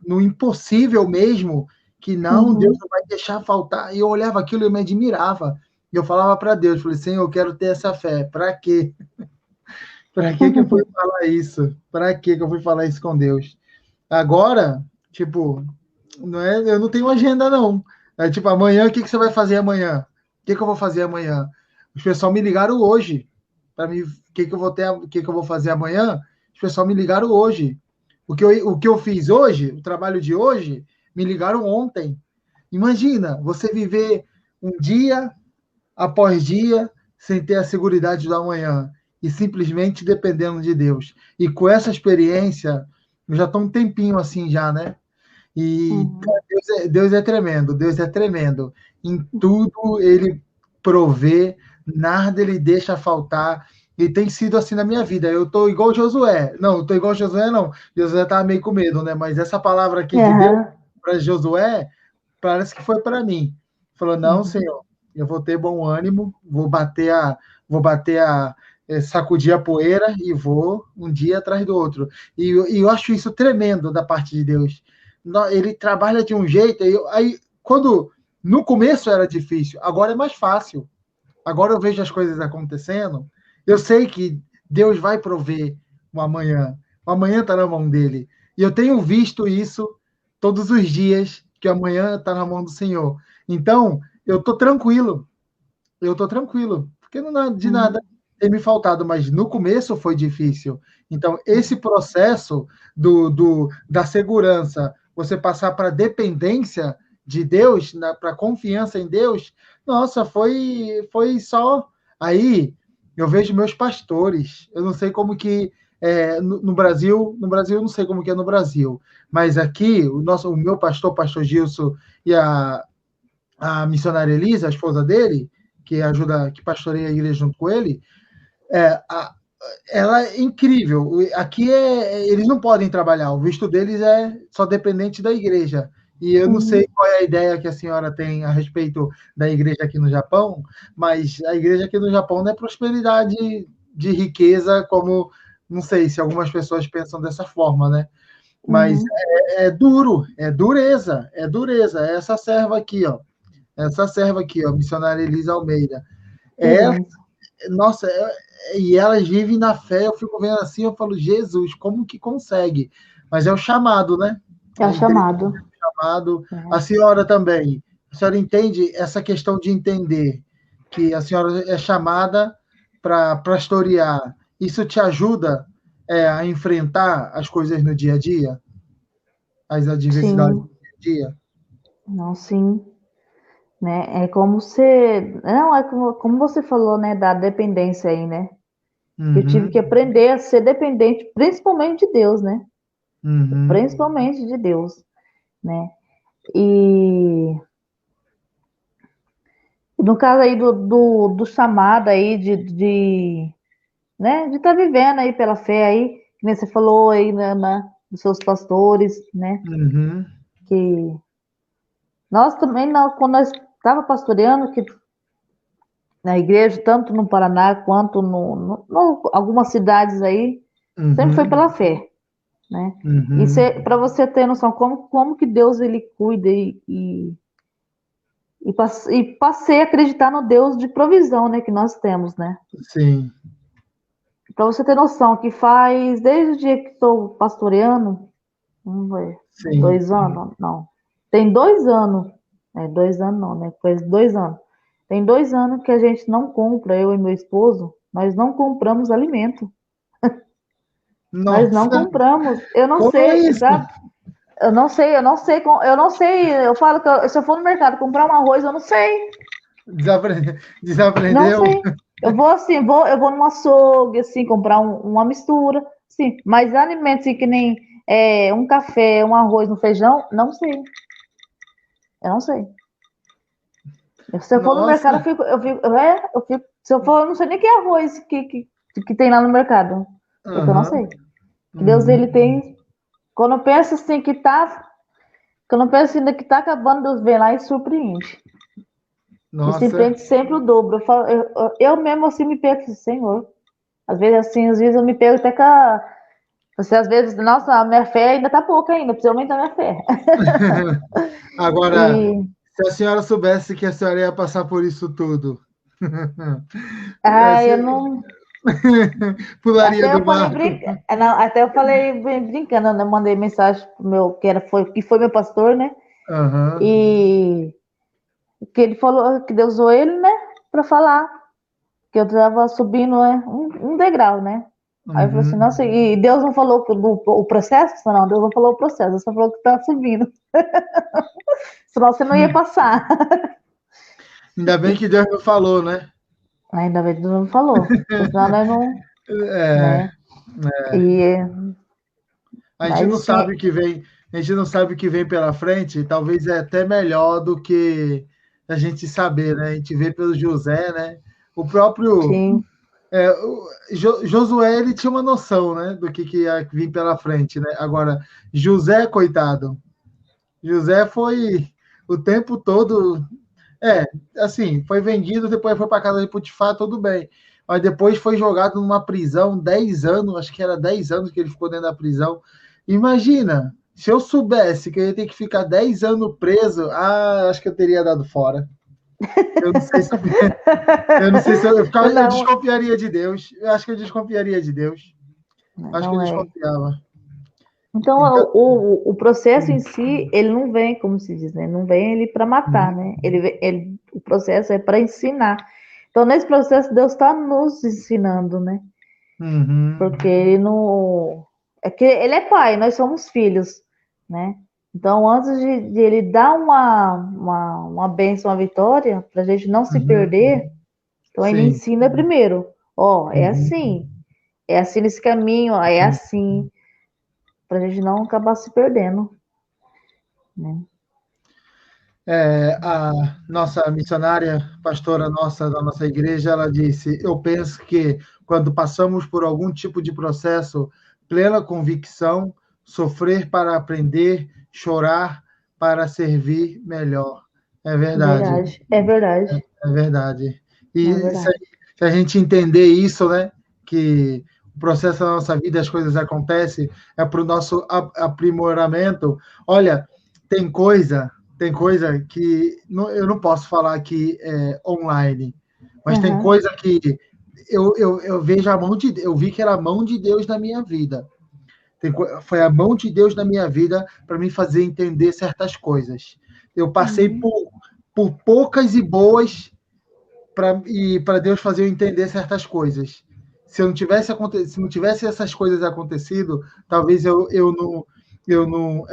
A: no impossível mesmo, que não, Deus
B: uhum,
A: não vai deixar faltar. E eu olhava aquilo e eu me admirava. E eu falava para Deus, falei, Senhor, eu quero ter essa fé. Para quê? Para que eu fui falar isso? Para que eu fui falar isso com Deus? Agora, tipo, não é, eu não tenho agenda, não. É tipo, amanhã, o que você vai fazer amanhã? O que eu vou fazer amanhã? Os pessoal me ligaram hoje para mim, o que eu vou fazer amanhã? Os pessoal me ligaram hoje. O que eu fiz hoje, o trabalho de hoje, me ligaram ontem. Imagina, você viver um dia após dia sem ter a seguridade do amanhã e simplesmente dependendo de Deus. E com essa experiência, eu já estou um tempinho assim já, né? E
B: uhum.
A: cara, Deus é tremendo, Deus é tremendo. Em tudo ele provê, nada ele deixa faltar. E tem sido assim na minha vida. Eu estou igual Josué. Não, estou igual Josué, não. Josué estava meio com medo, né? Mas essa palavra aqui de Deus
B: Aham,
A: para Josué parece que foi para mim. Falou: não,
B: uhum,
A: Senhor, eu vou ter bom ânimo, sacudir a poeira e vou um dia atrás do outro. E eu acho isso tremendo da parte de Deus. Ele trabalha de um jeito, aí quando no começo era difícil, agora é mais fácil. Agora eu vejo as coisas acontecendo, eu sei que Deus vai prover o amanhã está na mão dele. E eu tenho visto isso todos os dias, que o amanhã está na mão do Senhor. Então, eu estou tranquilo, porque não de nada
B: uhum,
A: tem me faltado, mas no começo foi difícil. Então, esse processo da segurança, você passar para a dependência de Deus, para a confiança em Deus, nossa, foi só. Aí eu vejo meus pastores, eu não sei como que no Brasil eu não sei como que é no Brasil, mas aqui o meu pastor Gilson e a missionária Elisa, a esposa dele, que pastoreia a igreja junto com ele, é, a, ela é incrível. Aqui eles não podem trabalhar, o visto deles é só dependente da igreja. E eu não sei
B: uhum,
A: qual é a ideia que a senhora tem a respeito da igreja aqui no Japão, mas a igreja aqui no Japão não é prosperidade de riqueza, como não sei se algumas pessoas pensam dessa forma, né? Mas
B: uhum,
A: é duro, é dureza, é dureza. É essa serva aqui, ó. essa serva aqui, ó, missionária Elisa Almeida.
B: Que
A: É,
B: bem.
A: nossa, e elas vivem na fé, eu fico vendo assim, eu falo, Jesus, como que consegue? Mas é o chamado, né?
B: É o
A: É interessante
B: chamado.
A: o chamado. A
B: É.
A: senhora também, a senhora entende essa questão de entender que a senhora é chamada para pastorear. Isso te ajuda a enfrentar as coisas no dia a dia, as adversidades
B: Sim,
A: do dia a dia?
B: não, sim. Né? É como você. Não, é como você falou, né? Da dependência aí, né? Que eu tive
A: Uhum,
B: que aprender a ser dependente, principalmente de Deus, né?
A: uhum,
B: Principalmente de Deus, né? E no caso aí do chamado aí né, de estar vivendo aí pela fé aí, que nem você falou aí dos seus pastores, né,
A: uhum,
B: que nós também, quando nós estava pastoreando, que na igreja, tanto no Paraná quanto algumas cidades aí, sempre foi
A: uhum,
B: pela fé, né, e
A: uhum.
B: para você ter noção como que Deus ele cuida e passei a acreditar no Deus de provisão, né, que nós temos, né.
A: Sim,
B: Para você ter noção, que faz desde o dia que estou pastoreando, vamos ver,
A: sim.
B: 2 anos? Não. Tem 2 anos. 2 anos não, né? Faz 2 anos. Tem 2 anos que a gente não compra, eu e meu esposo, nós não compramos alimento. Nós não
A: Nossa,
B: compramos. Eu não
A: como é
B: sei,
A: isso?
B: sabe? Eu não sei. Eu falo que se eu for no mercado comprar um arroz, eu não sei. Não
A: Desaprendeu?
B: sei. Eu vou assim, eu vou num açougue, assim, comprar uma mistura, sim. Mas alimentos assim, que nem um café, um arroz, um feijão, não sei. Eu não sei. Se eu for no mercado,
A: Nossa.
B: se eu for, eu não sei nem que arroz que tem lá no mercado. Porque eu não
A: Aham.
B: sei. Que Deus, ele
A: Uhum.
B: tem. Quando eu penso assim quando eu penso ainda que tá acabando, Deus vem lá e surpreende. E
A: Nossa.
B: surpreende sempre o dobro. Eu mesmo assim me pego assim, Senhor. Às vezes eu me pego até com você, às vezes, nossa, a minha fé ainda tá pouca ainda, precisa aumentar a minha fé.
A: Agora,
B: E,
A: se a senhora soubesse que a senhora ia passar por isso tudo,
B: eu
A: assim,
B: não.
A: pularia
B: Até
A: do
B: eu falei
A: barco.
B: brincando, até eu falei brincando, né? Mandei mensagem pro meu, que foi meu pastor, né?
A: Aham.
B: E que ele falou que Deus usou ele, né? Pra falar que eu tava subindo, né, um degrau, né? Aí eu falei assim,
A: Uhum.
B: nossa, e Deus não falou o processo? Não, Deus não falou o processo, Deus só falou que tá subindo. Senão você não ia passar.
A: Ainda bem que Deus não falou, né?
B: Ainda bem que Deus não falou. Porque senão nós não,
A: É,
B: né? E,
A: a gente
B: mas
A: não
B: assim,
A: sabe o que vem, a gente não sabe o que vem pela frente, talvez é até melhor do que a gente saber, né? A gente vê pelo José, né? O próprio
B: sim,
A: Josué, ele tinha uma noção, né, do que ia vir pela frente, né? Agora, José, coitado, José foi o tempo todo, é, assim, foi vendido, depois foi para casa de Potifar, tudo bem. Mas depois foi jogado numa prisão, 10 anos, acho que era 10 anos que ele ficou dentro da prisão. Imagina, se eu soubesse que eu ia ter que ficar 10 anos preso, acho que eu teria dado fora. Eu não sei se eu, eu não sei se eu
B: não,
A: desconfiaria de Deus. Eu acho que eu desconfiaria de Deus. Acho que eu
B: não é.
A: desconfiava.
B: Então,
A: Então,
B: o processo em si, ele não vem, como se diz, né? Não vem ele para matar, né? O processo é para ensinar. Então, nesse processo, Deus está nos ensinando, né?
A: uhum,
B: Porque ele não. É que ele é pai, nós somos filhos, né? Então, antes de ele dar uma bênção, uma vitória, para a gente não se
A: uhum,
B: perder, então ele
A: sim.
B: ensina primeiro. Ó,
A: Uhum,
B: é assim nesse caminho, ó, é assim, para a gente não acabar se perdendo, né?
A: a nossa missionária, pastora nossa da nossa igreja, ela disse: Eu penso que quando passamos por algum tipo de processo, plena convicção, sofrer para aprender, chorar para servir melhor. É verdade,
B: Verdade, é verdade,
A: é verdade.
B: é
A: E
B: verdade.
A: se a gente entender isso, né, que o processo da nossa vida, as coisas acontecem, é para o nosso aprimoramento. Olha, tem coisa tem coisa que eu não posso falar aqui online, mas tem coisa que eu vejo a mão de Deus, eu vi que era a mão de Deus na minha vida. Foi a mão de Deus na minha vida para me fazer entender certas coisas. Eu passei por poucas e boas para Deus fazer eu entender certas coisas. Se não tivesse essas coisas acontecido, talvez eu não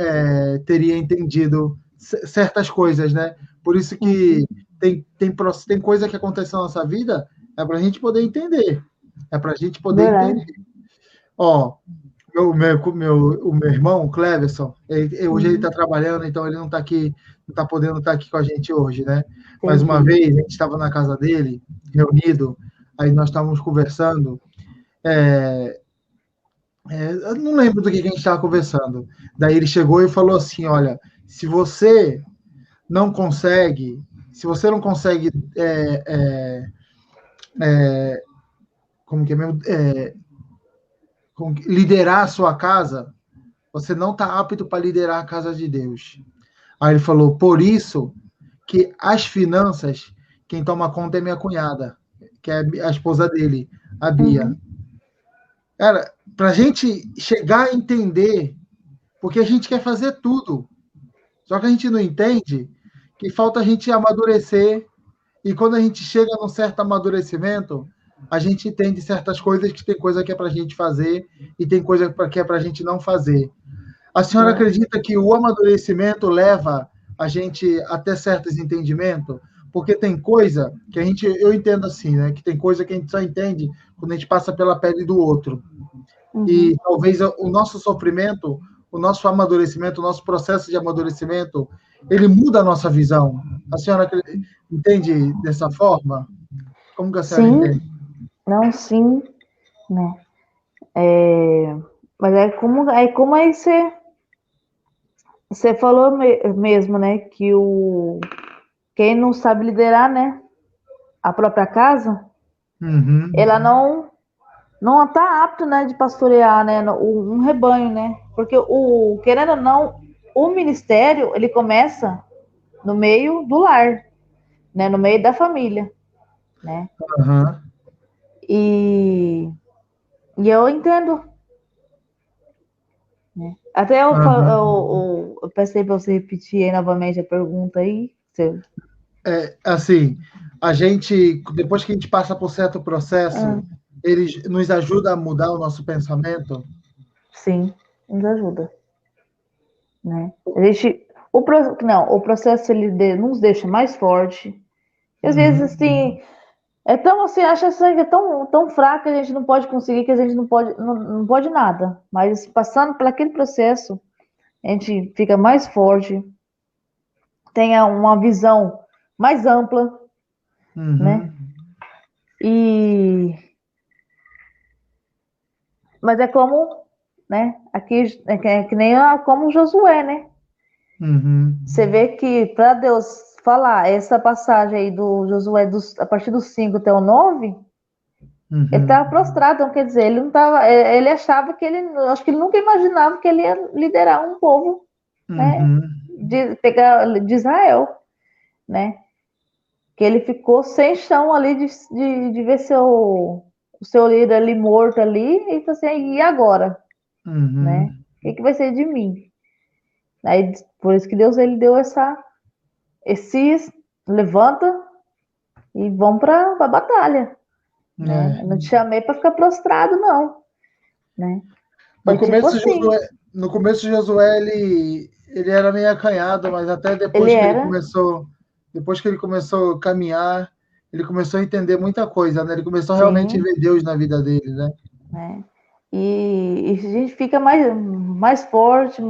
A: teria entendido certas coisas, né? Por isso que tem coisa que acontece na nossa vida, é para a gente poder entender. É para a gente poder
B: Verdade.
A: entender. Ó, o meu irmão, o Cleverson, hoje ele está trabalhando, então ele não está aqui, não está podendo estar aqui com a gente hoje, né? Mas uma vez a gente estava na casa dele, reunido, aí nós estávamos conversando, eu não lembro do que a gente estava conversando. Daí ele chegou e falou assim: olha, se você não consegue, se você não consegue, como que é mesmo, liderar a sua casa, você não está apto para liderar a casa de Deus. Aí ele falou: por isso que as finanças, quem toma conta é minha cunhada, que é a esposa dele, a Bia. Cara, para a gente chegar a entender, porque a gente quer fazer tudo, só que a gente não entende que falta a gente amadurecer, e quando a gente chega num certo amadurecimento, a gente entende certas coisas, que tem coisa que é para a gente fazer e tem coisa que é para a gente não fazer. A senhora acredita que o amadurecimento leva a gente até certos entendimentos? Porque tem coisa que eu entendo assim, né? Que tem coisa que a gente só entende quando a gente passa pela pele do outro. E talvez o nosso sofrimento, o nosso amadurecimento, o nosso processo de amadurecimento, ele muda a nossa visão. A senhora entende dessa forma? Como que a senhora entende?
B: Não, sim, né? Mas como aí você falou mesmo, né? Que quem não sabe liderar, né? A própria casa, ela não está apto, né? De pastorear, né? Um rebanho, né? Porque querendo ou não, o ministério ele começa no meio do lar, né? No meio da família, né? E eu entendo, né? Até eu pensei para você repetir aí novamente a pergunta aí.
A: Assim, a gente, depois que a gente passa por certo processo, eles nos ajuda a mudar o nosso pensamento?
B: Sim, nos ajuda, né? O processo ele nos deixa mais forte. Às vezes, assim, acha que é tão fraco que a gente não pode conseguir, que a gente não pode nada. Mas passando por aquele processo, a gente fica mais forte, tenha uma visão mais ampla, né? Mas é como, né? Aqui é que nem como Josué, né? Você vê que para Deus falar essa passagem aí do Josué a partir do 5 até o 9, ele estava prostrado, então quer dizer, ele não tava, ele achava que acho que ele nunca imaginava que ele ia liderar um povo, né? De Israel, né? Que ele ficou sem chão ali de ver o seu líder ali morto ali e falou assim, e agora? Né? O que vai ser de mim? Aí, por isso que Deus ele deu levanta e vão para a batalha, né? Eu não te chamei para ficar prostrado, não, né?
A: No começo, assim. No começo, Josué ele era meio acanhado, mas até depois depois que ele começou a caminhar, ele começou a entender muita coisa, né? Ele começou realmente a ver Deus na vida dele, né?
B: E a gente fica mais forte,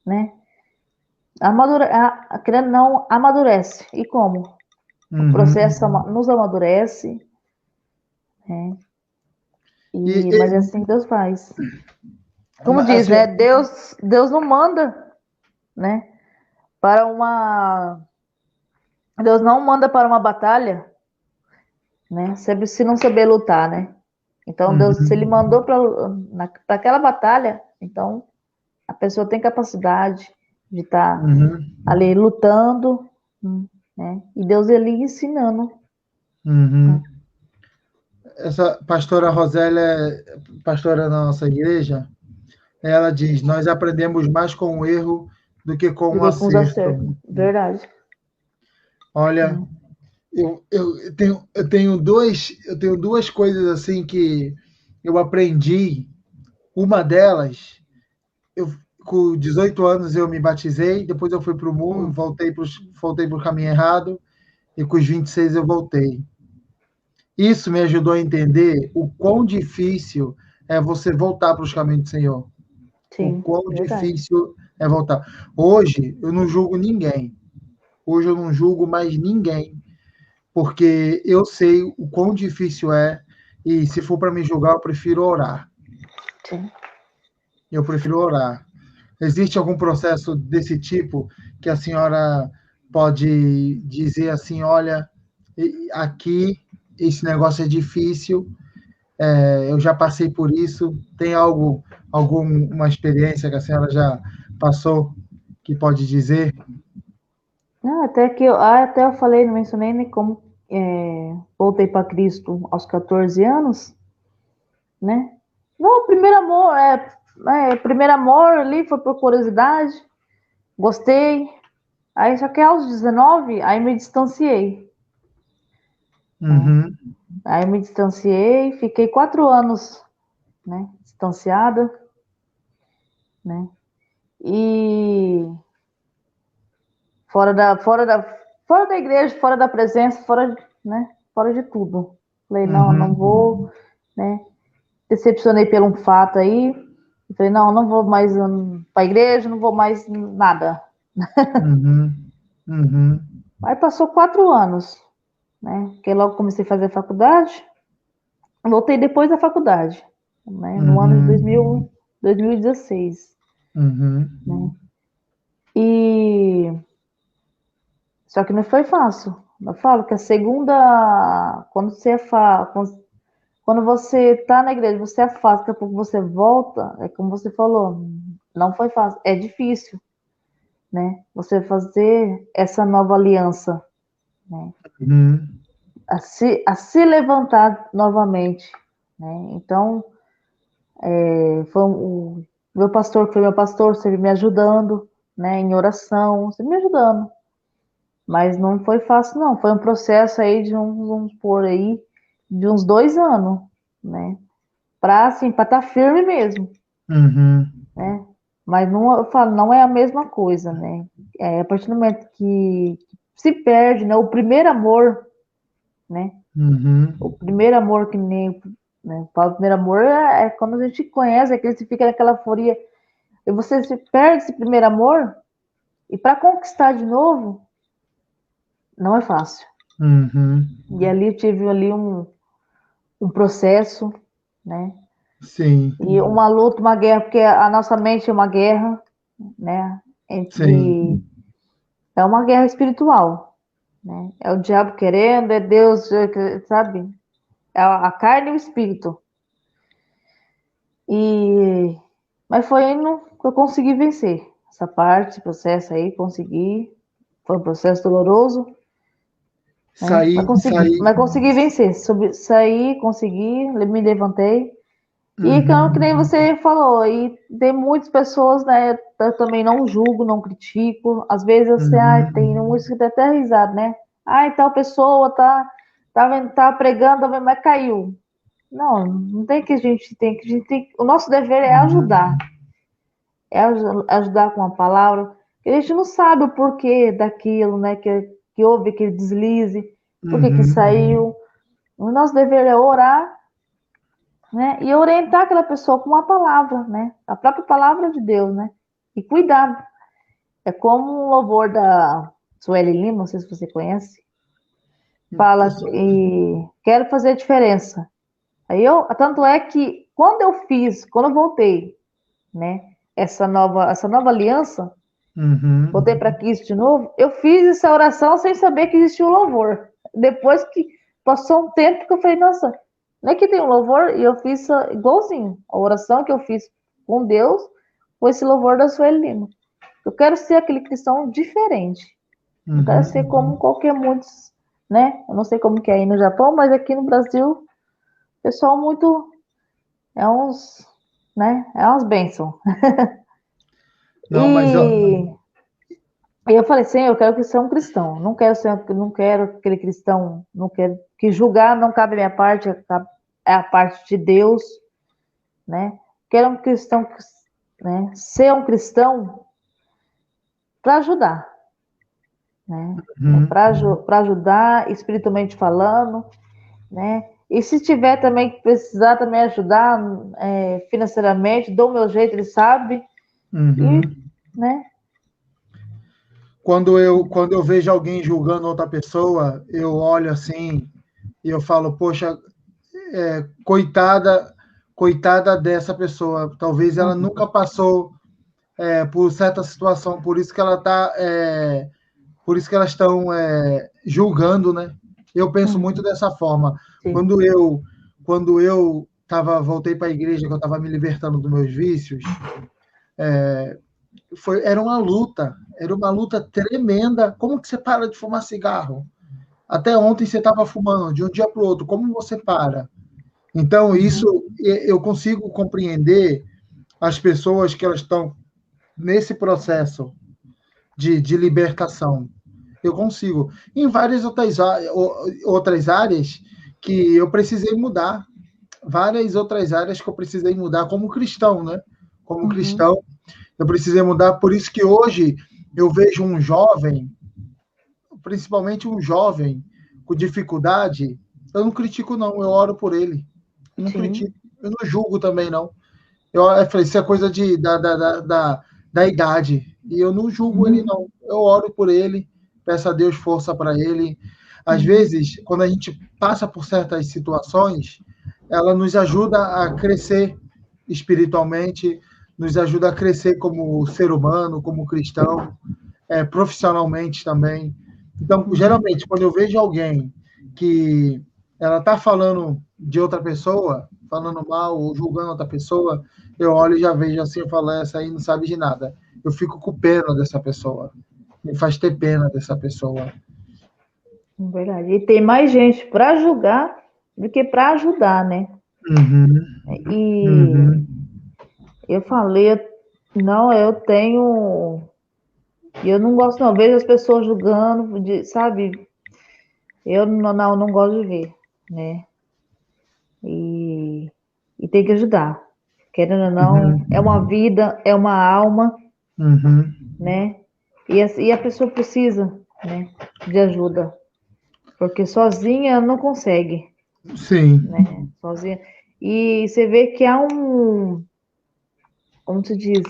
B: né? Querendo não, amadurece. E como? O processo nos amadurece, né? Mas é assim que Deus faz. Como diz, assim, né? Deus não manda, né? Deus não manda para uma batalha, né? Se não saber lutar, né? Então, Deus, se ele mandou para aquela batalha, então a pessoa tem capacidade, de estar ali lutando, né? E Deus ele ensinando.
A: Né? Essa pastora Rosélia é pastora da nossa igreja. Ela diz: nós aprendemos mais com o erro do que com o
B: Com os
A: acerto.
B: acertos. Verdade.
A: Olha, eu tenho duas coisas assim que eu aprendi. Uma delas, com 18 anos eu me batizei, depois eu fui para o mundo, voltei para o caminho errado, e com os 26 eu voltei. Isso me ajudou a entender o quão difícil é você voltar para os caminhos do Senhor.
B: Sim,
A: o quão
B: verdade.
A: difícil é voltar. Hoje eu não julgo ninguém. Hoje eu não julgo mais ninguém, porque eu sei o quão difícil é, e se for para me julgar, eu prefiro orar.
B: Sim.
A: Eu prefiro orar. Existe algum processo desse tipo que a senhora pode dizer assim, olha, aqui esse negócio é difícil, eu já passei por isso. Tem alguma experiência que a senhora já passou que pode dizer?
B: Não, até eu falei, não mencionei, né, como voltei para Cristo aos 14 anos, né? Não, primeiro amor ali foi por curiosidade, gostei. Aí só que aos 19, aí me distanciei.
A: Uhum.
B: Aí me distanciei, fiquei 4 anos, né, distanciada, né? E fora da igreja, fora da presença, né, fora de tudo. Falei, não vou, né? Decepcionei por um fato aí. Falei, não vou mais para a igreja, não vou mais nada. Aí passou 4 anos, né? Porque logo comecei a fazer faculdade. Voltei depois da faculdade, né? No ano de 2016. Né? E só que não foi fácil. Eu falo que a segunda, quando você tá na igreja, você afasta, daqui a pouco você volta, é como você falou, não foi fácil, é difícil, né? Você fazer essa nova aliança, né? A se levantar novamente, né? Então, o meu pastor, que foi meu pastor, sempre me ajudando, né? Em oração, sempre me ajudando. Mas não foi fácil, não. Foi um processo aí vamos por aí, de uns 2 anos, né? Para assim, para estar firme mesmo, né? Mas não, eu falo, não é a mesma coisa, né? A partir do momento que se perde, né? O primeiro amor, né? O primeiro amor que nem, né? O primeiro amor é quando a gente conhece, é que você fica naquela euforia, e você se perde esse primeiro amor, e para conquistar de novo, não é fácil. E ali eu tive ali um processo, né?
A: Sim.
B: E uma luta, uma guerra, porque a nossa mente é uma guerra, né?
A: Sim.
B: É uma guerra espiritual, né? É o diabo querendo, é Deus, sabe? É a carne e o espírito. Mas foi indo que eu consegui vencer essa parte, esse processo aí, consegui. Foi um processo doloroso, né? Mas consegui vencer. Saí, consegui, me levantei. E que nem você falou, e tem muitas pessoas, né? Eu também não julgo, não critico. Às vezes eu sei, tem muitos que dá até risada, né? Tal pessoa tá pregando, mas caiu. Não tem que o nosso dever é ajudar. Ajudar com a palavra. A gente não sabe o porquê daquilo, né? Que houve aquele deslize, por que saiu. O nosso dever é orar, né? E orientar aquela pessoa com uma palavra, né? A própria palavra de Deus, né? E cuidar. É como um louvor da Sueli Lima, não sei se você conhece, fala e quero fazer a diferença. Tanto é que quando eu voltei, né? Essa nova aliança, voltei para Cristo de novo, eu fiz essa oração sem saber que existia um louvor. Depois que passou um tempo que eu falei, nossa, não é que tem um louvor? E eu fiz igualzinho. A oração que eu fiz com Deus foi esse louvor da Sueli Lima. Eu quero ser aquele cristão diferente. Eu quero ser como qualquer muitos, né? Eu não sei como que é aí no Japão, mas aqui no Brasil, o pessoal muito é uns, né? É umas bênçãos.
A: Não, mas
B: E eu falei assim, eu quero ser um cristão. Não quero aquele cristão, não quero que julgar não cabe a minha parte, é a parte de Deus, né? Quero um cristão, né? Ser um cristão para ajudar, né? Para ajudar espiritualmente falando, né? E se tiver também que precisar também ajudar financeiramente, dou o meu jeito, ele sabe, e, né?
A: Quando eu vejo alguém julgando outra pessoa, eu olho assim e eu falo, poxa, coitada dessa pessoa. Talvez ela nunca passou por certa situação, por isso que ela tá, por isso que elas estão julgando, né? Eu penso muito dessa forma.
B: Sim.
A: Quando eu voltei para a igreja, que eu estava me libertando dos meus vícios, era uma luta tremenda. Como que você para de fumar cigarro? Até ontem você estava fumando, de um dia para o outro. Como você para? Então, isso eu consigo compreender as pessoas que elas estão nesse processo de libertação. Eu consigo. Em várias outras áreas que eu precisei mudar. Várias outras áreas que eu precisei mudar como cristão, né? Como cristão, eu precisei mudar. Por isso que hoje eu vejo um jovem, principalmente um jovem com dificuldade, eu não critico, não. Eu oro por ele. Eu não critico. Eu não julgo também, não. Eu falei, isso é coisa da idade. E eu não julgo ele, não. Eu oro por ele, peço a Deus força para ele. Às vezes, quando a gente passa por certas situações, ela nos ajuda a crescer espiritualmente, nos ajuda a crescer como ser humano, como cristão, profissionalmente também. Então, geralmente, quando eu vejo alguém que ela está falando de outra pessoa, falando mal ou julgando outra pessoa, eu olho e já vejo assim, eu falo, essa aí não sabe de nada. Eu fico com pena dessa pessoa. Me faz ter pena dessa pessoa.
B: Verdade. E tem mais gente para julgar do que para ajudar, né? E eu falei, não, eu tenho. Eu não gosto, não. Vejo as pessoas julgando, sabe? Eu não gosto de ver, né? E tem que ajudar. Querendo ou não, é uma vida, é uma alma, né? E a pessoa precisa, né, de ajuda. Porque sozinha não consegue.
A: Sim.
B: Né? Sozinha. E você vê que há como se diz?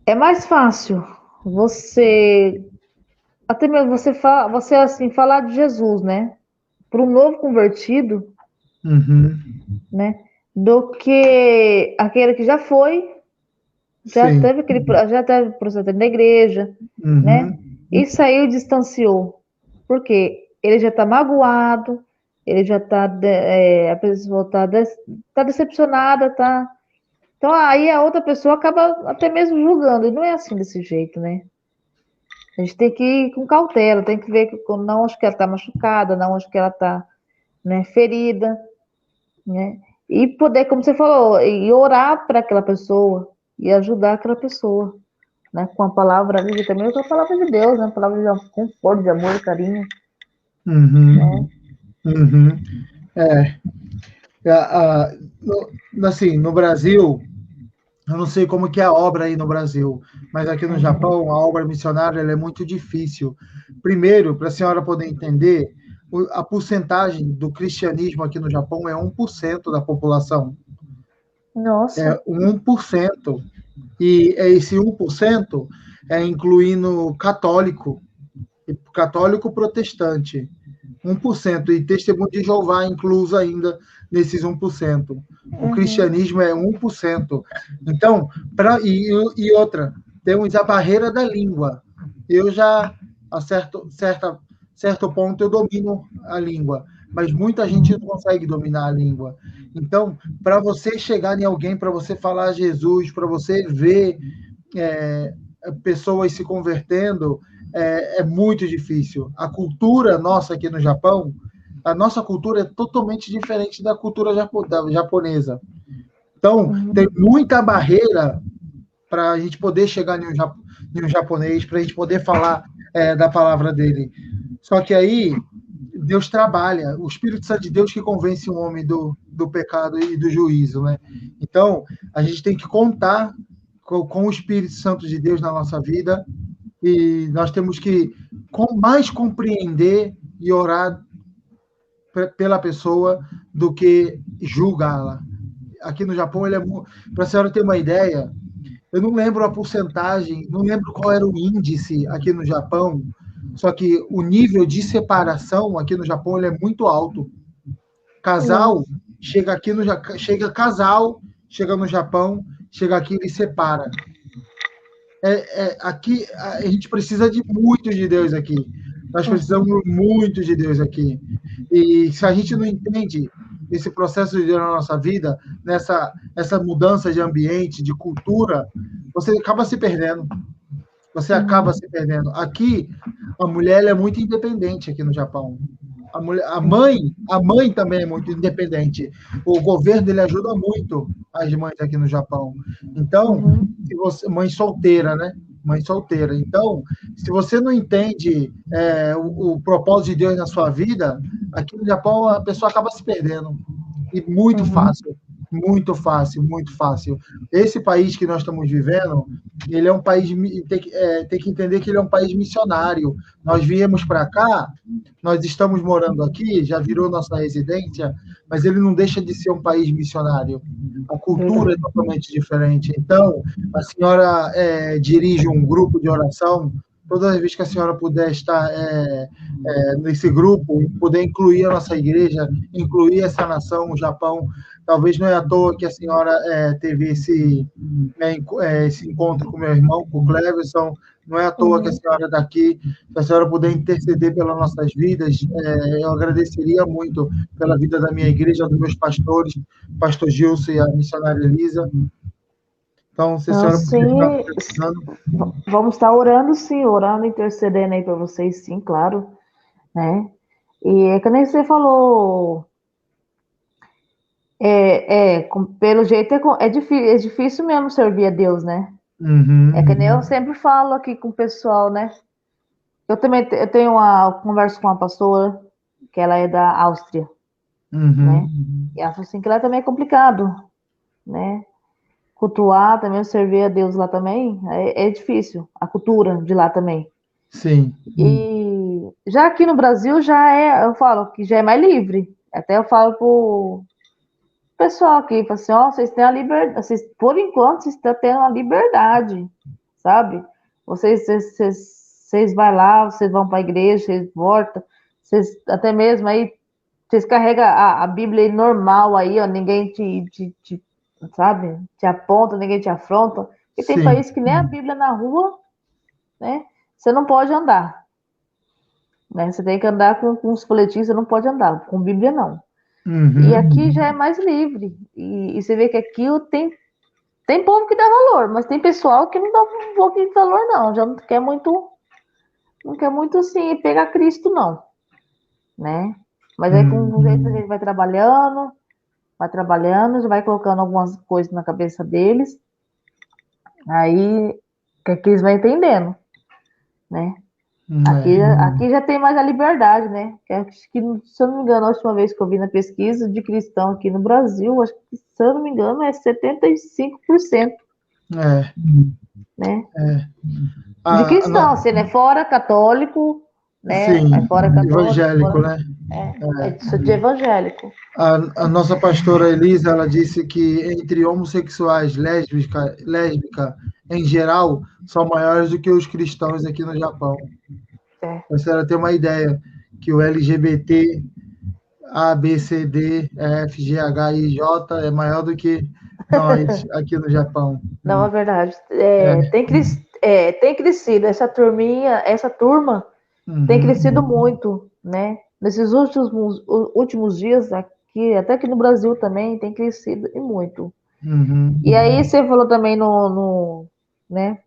B: É mais fácil você até mesmo você assim falar de Jesus, né? Para um novo convertido, né? Do que aquele que já foi, já teve processo na igreja, né? E saiu e distanciou. Por quê? Ele já está magoado, ele já está, a pessoa está decepcionada, tá? Então aí a outra pessoa acaba até mesmo julgando, e não é assim desse jeito, né? A gente tem que ir com cautela, tem que ver que não acho que ela está machucada, não acho que ela está, né, ferida, né? E poder, como você falou, e orar para aquela pessoa e ajudar aquela pessoa, né? Com a palavra ali, também com a palavra de Deus, né? A palavra de conforto, de amor, de carinho. Né?
A: Assim, no Brasil, eu não sei como que é a obra aí no Brasil, mas aqui no Japão, a obra missionária ela é muito difícil. Primeiro, para a senhora poder entender, a porcentagem do cristianismo aqui no Japão é 1% da população.
B: Nossa.
A: É 1%. E esse 1% é incluindo católico protestante. 1%. E testemunho de Jeová incluso ainda nesses 1%. O cristianismo é 1%. Então, e outra, temos a barreira da língua. Eu já, a certo ponto, eu domino a língua, mas muita gente não consegue dominar a língua. Então, para você chegar em alguém, para você falar Jesus, para você ver pessoas se convertendo é muito difícil. A cultura nossa aqui no Japão, a nossa cultura é totalmente diferente da cultura japonesa. Então, tem muita barreira para a gente poder chegar em um japonês, para a gente poder falar da palavra dele. Só que aí, Deus trabalha, o Espírito Santo de Deus que convence o homem do pecado e do juízo, né? Então, a gente tem que contar com o Espírito Santo de Deus na nossa vida e nós temos que mais compreender e orar pela pessoa do que julgá-la. Aqui no Japão, para a senhora ter uma ideia, eu não lembro a porcentagem, não lembro qual era o índice aqui no Japão, só que o nível de separação aqui no Japão ele é muito alto. Casal chega aqui chega no Japão, chega aqui e separa. Aqui a gente precisa de muito de Deus aqui. Nós precisamos muito de Deus aqui. E se a gente não entende esse processo de Deus na nossa vida, essa mudança de ambiente, de cultura, você acaba se perdendo. Você acaba se perdendo. Aqui, a mulher é muito independente aqui no Japão. A mãe também é muito independente. O governo ele ajuda muito as mães aqui no Japão. Então, se você, mãe solteira, né? Mãe solteira. Então, se você não entende o propósito de Deus na sua vida, aqui no Japão a pessoa acaba se perdendo. E muito fácil. Muito fácil, muito fácil. Esse país que nós estamos vivendo, ele é um país, tem que entender que ele é um país missionário. Nós viemos para cá, nós estamos morando aqui, já virou nossa residência, mas ele não deixa de ser um país missionário. A cultura é totalmente diferente. Então, a senhora dirige um grupo de oração. Toda vez que a senhora puder estar nesse grupo, poder incluir a nossa igreja, incluir essa nação, o Japão, talvez não é à toa que a senhora teve esse encontro com meu irmão, com o Cleverson, não é à toa que a senhora daqui, se a senhora puder interceder pelas nossas vidas, eu agradeceria muito pela vida da minha igreja, dos meus pastores, pastor Gilson e a missionária Elisa. Então, se a senhora puder estar precisando...
B: Vamos estar orando, sim, orando, intercedendo aí para vocês, sim, claro, né? E é que nem você falou, pelo jeito é difícil mesmo servir a Deus, né? É que nem eu sempre falo aqui com o pessoal, né? Eu tenho uma conversa com uma pastora, que ela é da Áustria, né? E ela falou assim, que lá também é complicado, né? Cultuar também, servir a Deus lá também, é difícil, a cultura de lá também.
A: Sim.
B: E já aqui no Brasil, eu falo que já é mais livre. Até eu falo pro pessoal aqui, falo assim, vocês têm a liberdade, por enquanto, vocês estão tendo a liberdade, sabe? Vocês vão lá, vocês vão para a igreja, vocês voltam, vocês até mesmo aí, vocês carregam a Bíblia aí normal aí, ó, ninguém sabe, te aponta, ninguém te afronta. E tem país que nem a Bíblia na rua, né? Você não pode andar. Né? Você tem que andar com os folhetins, você não pode andar, com Bíblia não. E aqui já é mais livre. E você vê que aqui tem povo que dá valor, mas tem pessoal que não dá um pouquinho de valor, não. Já não quer muito assim, pegar Cristo, não. Né? Mas aí com o jeito a gente vai trabalhando, já vai colocando algumas coisas na cabeça deles, aí que eles vão entendendo, né? Aqui já tem mais a liberdade, né? Acho que, se eu não me engano, a última vez que eu vi na pesquisa de cristão aqui no Brasil, acho que, se eu não me engano, é 75%. Né? De cristão, assim, né? Fora católico, né?
A: Sim,
B: fora católico,
A: evangélico, né?
B: De evangélico.
A: A nossa pastora Elisa, ela disse que entre homossexuais, lésbica, em geral, são maiores do que os cristãos aqui no Japão. Para a senhora ter uma ideia, que o LGBT, A, B, C, D, E, F, G, H, I, J é maior do que nós aqui no Japão.
B: Não, é verdade. Tem crescido, essa turma tem crescido muito, né? Nesses últimos dias, aqui, até aqui no Brasil também, tem crescido e muito. E aí você falou também no né?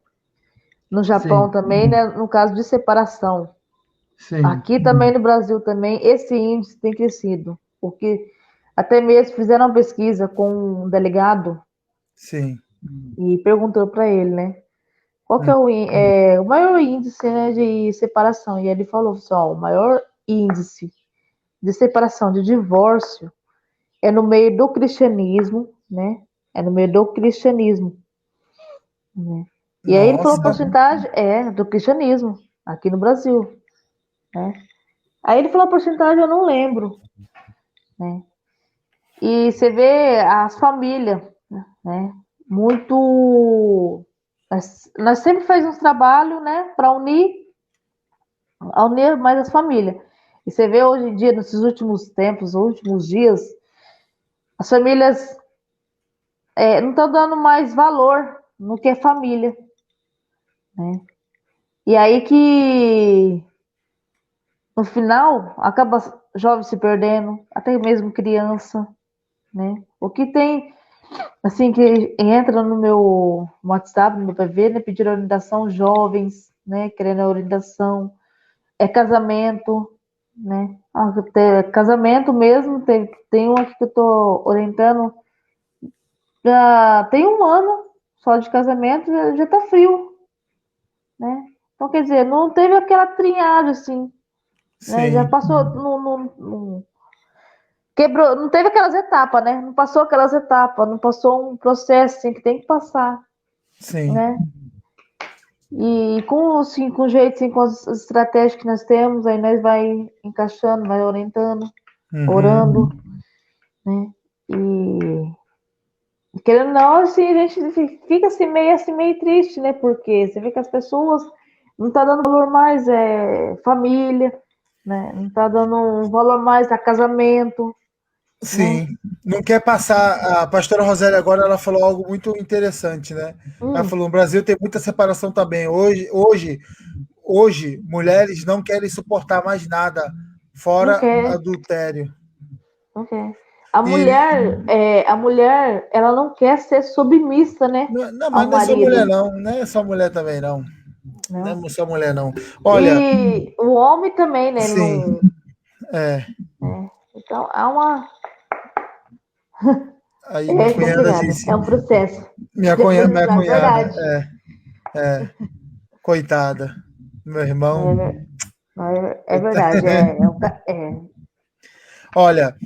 B: No Japão
A: Sim.
B: também, né? No caso de separação.
A: Sim.
B: Aqui também no Brasil também, esse índice tem crescido, porque até mesmo fizeram uma pesquisa com um delegado
A: Sim.
B: e perguntou para ele, né? Qual que é o maior índice, né, de separação? E ele falou assim, ó, o maior índice de separação, de divórcio, é no meio do cristianismo, né? É no meio do cristianismo, né? E aí ele falou a
A: Nossa.
B: porcentagem do cristianismo, aqui no Brasil, né? Aí ele falou a porcentagem, eu não lembro, né? E você vê as famílias, né? Muito. Nós sempre fazemos um trabalho, né, para unir mais as famílias. E você vê hoje em dia, nesses últimos tempos, últimos dias, as famílias não estão dando mais valor no que é família, né? E aí que no final acaba jovem se perdendo, até mesmo criança, né? O que tem assim que entra no meu WhatsApp, no meu PV, né, pedir orientação jovens, né, querendo a orientação, casamento, né? Casamento mesmo, tem um aqui que eu tô orientando, já tem um ano só de casamento, já tá frio, né? Então, quer dizer, não teve aquela trinhagem, assim, né? Já
A: Sim.
B: passou, quebrou, não teve aquelas etapas, né? Não passou aquelas etapas, não passou um processo, assim, que tem que passar,
A: Sim.
B: né? E com, assim, com o jeito, assim, com as estratégias que nós temos, aí nós vai encaixando, vai orientando, orando, né? E querendo ou não, assim, a gente fica assim meio triste, né? Porque você vê que as pessoas não tá dando valor mais família, né? Não tá dando um valor mais a casamento, né?
A: Sim. Não quer passar. A pastora Rosélia agora ela falou algo muito interessante, né? Ela
B: Hum,
A: falou: no Brasil tem muita separação também. Hoje, mulheres não querem suportar mais nada
B: não
A: fora
B: quer,
A: adultério.
B: não quer. A
A: E
B: mulher, ela não quer ser submissa, né?
A: não,
B: Ao
A: mas não é só mulher,
B: marido,
A: não. Não é só mulher também, não.
B: não.
A: Não é só mulher, não. Olha,
B: E o homem também, né?
A: sim,
B: Não,
A: é.
B: né? Então, há uma.
A: Aí minha
B: É
A: cunhada
B: complicado,
A: disse,
B: é um processo
A: minha
B: de
A: cunhada, minha
B: aprendizado,
A: cunhada,
B: verdade.
A: coitada, meu irmão.
B: É verdade,
A: Olha,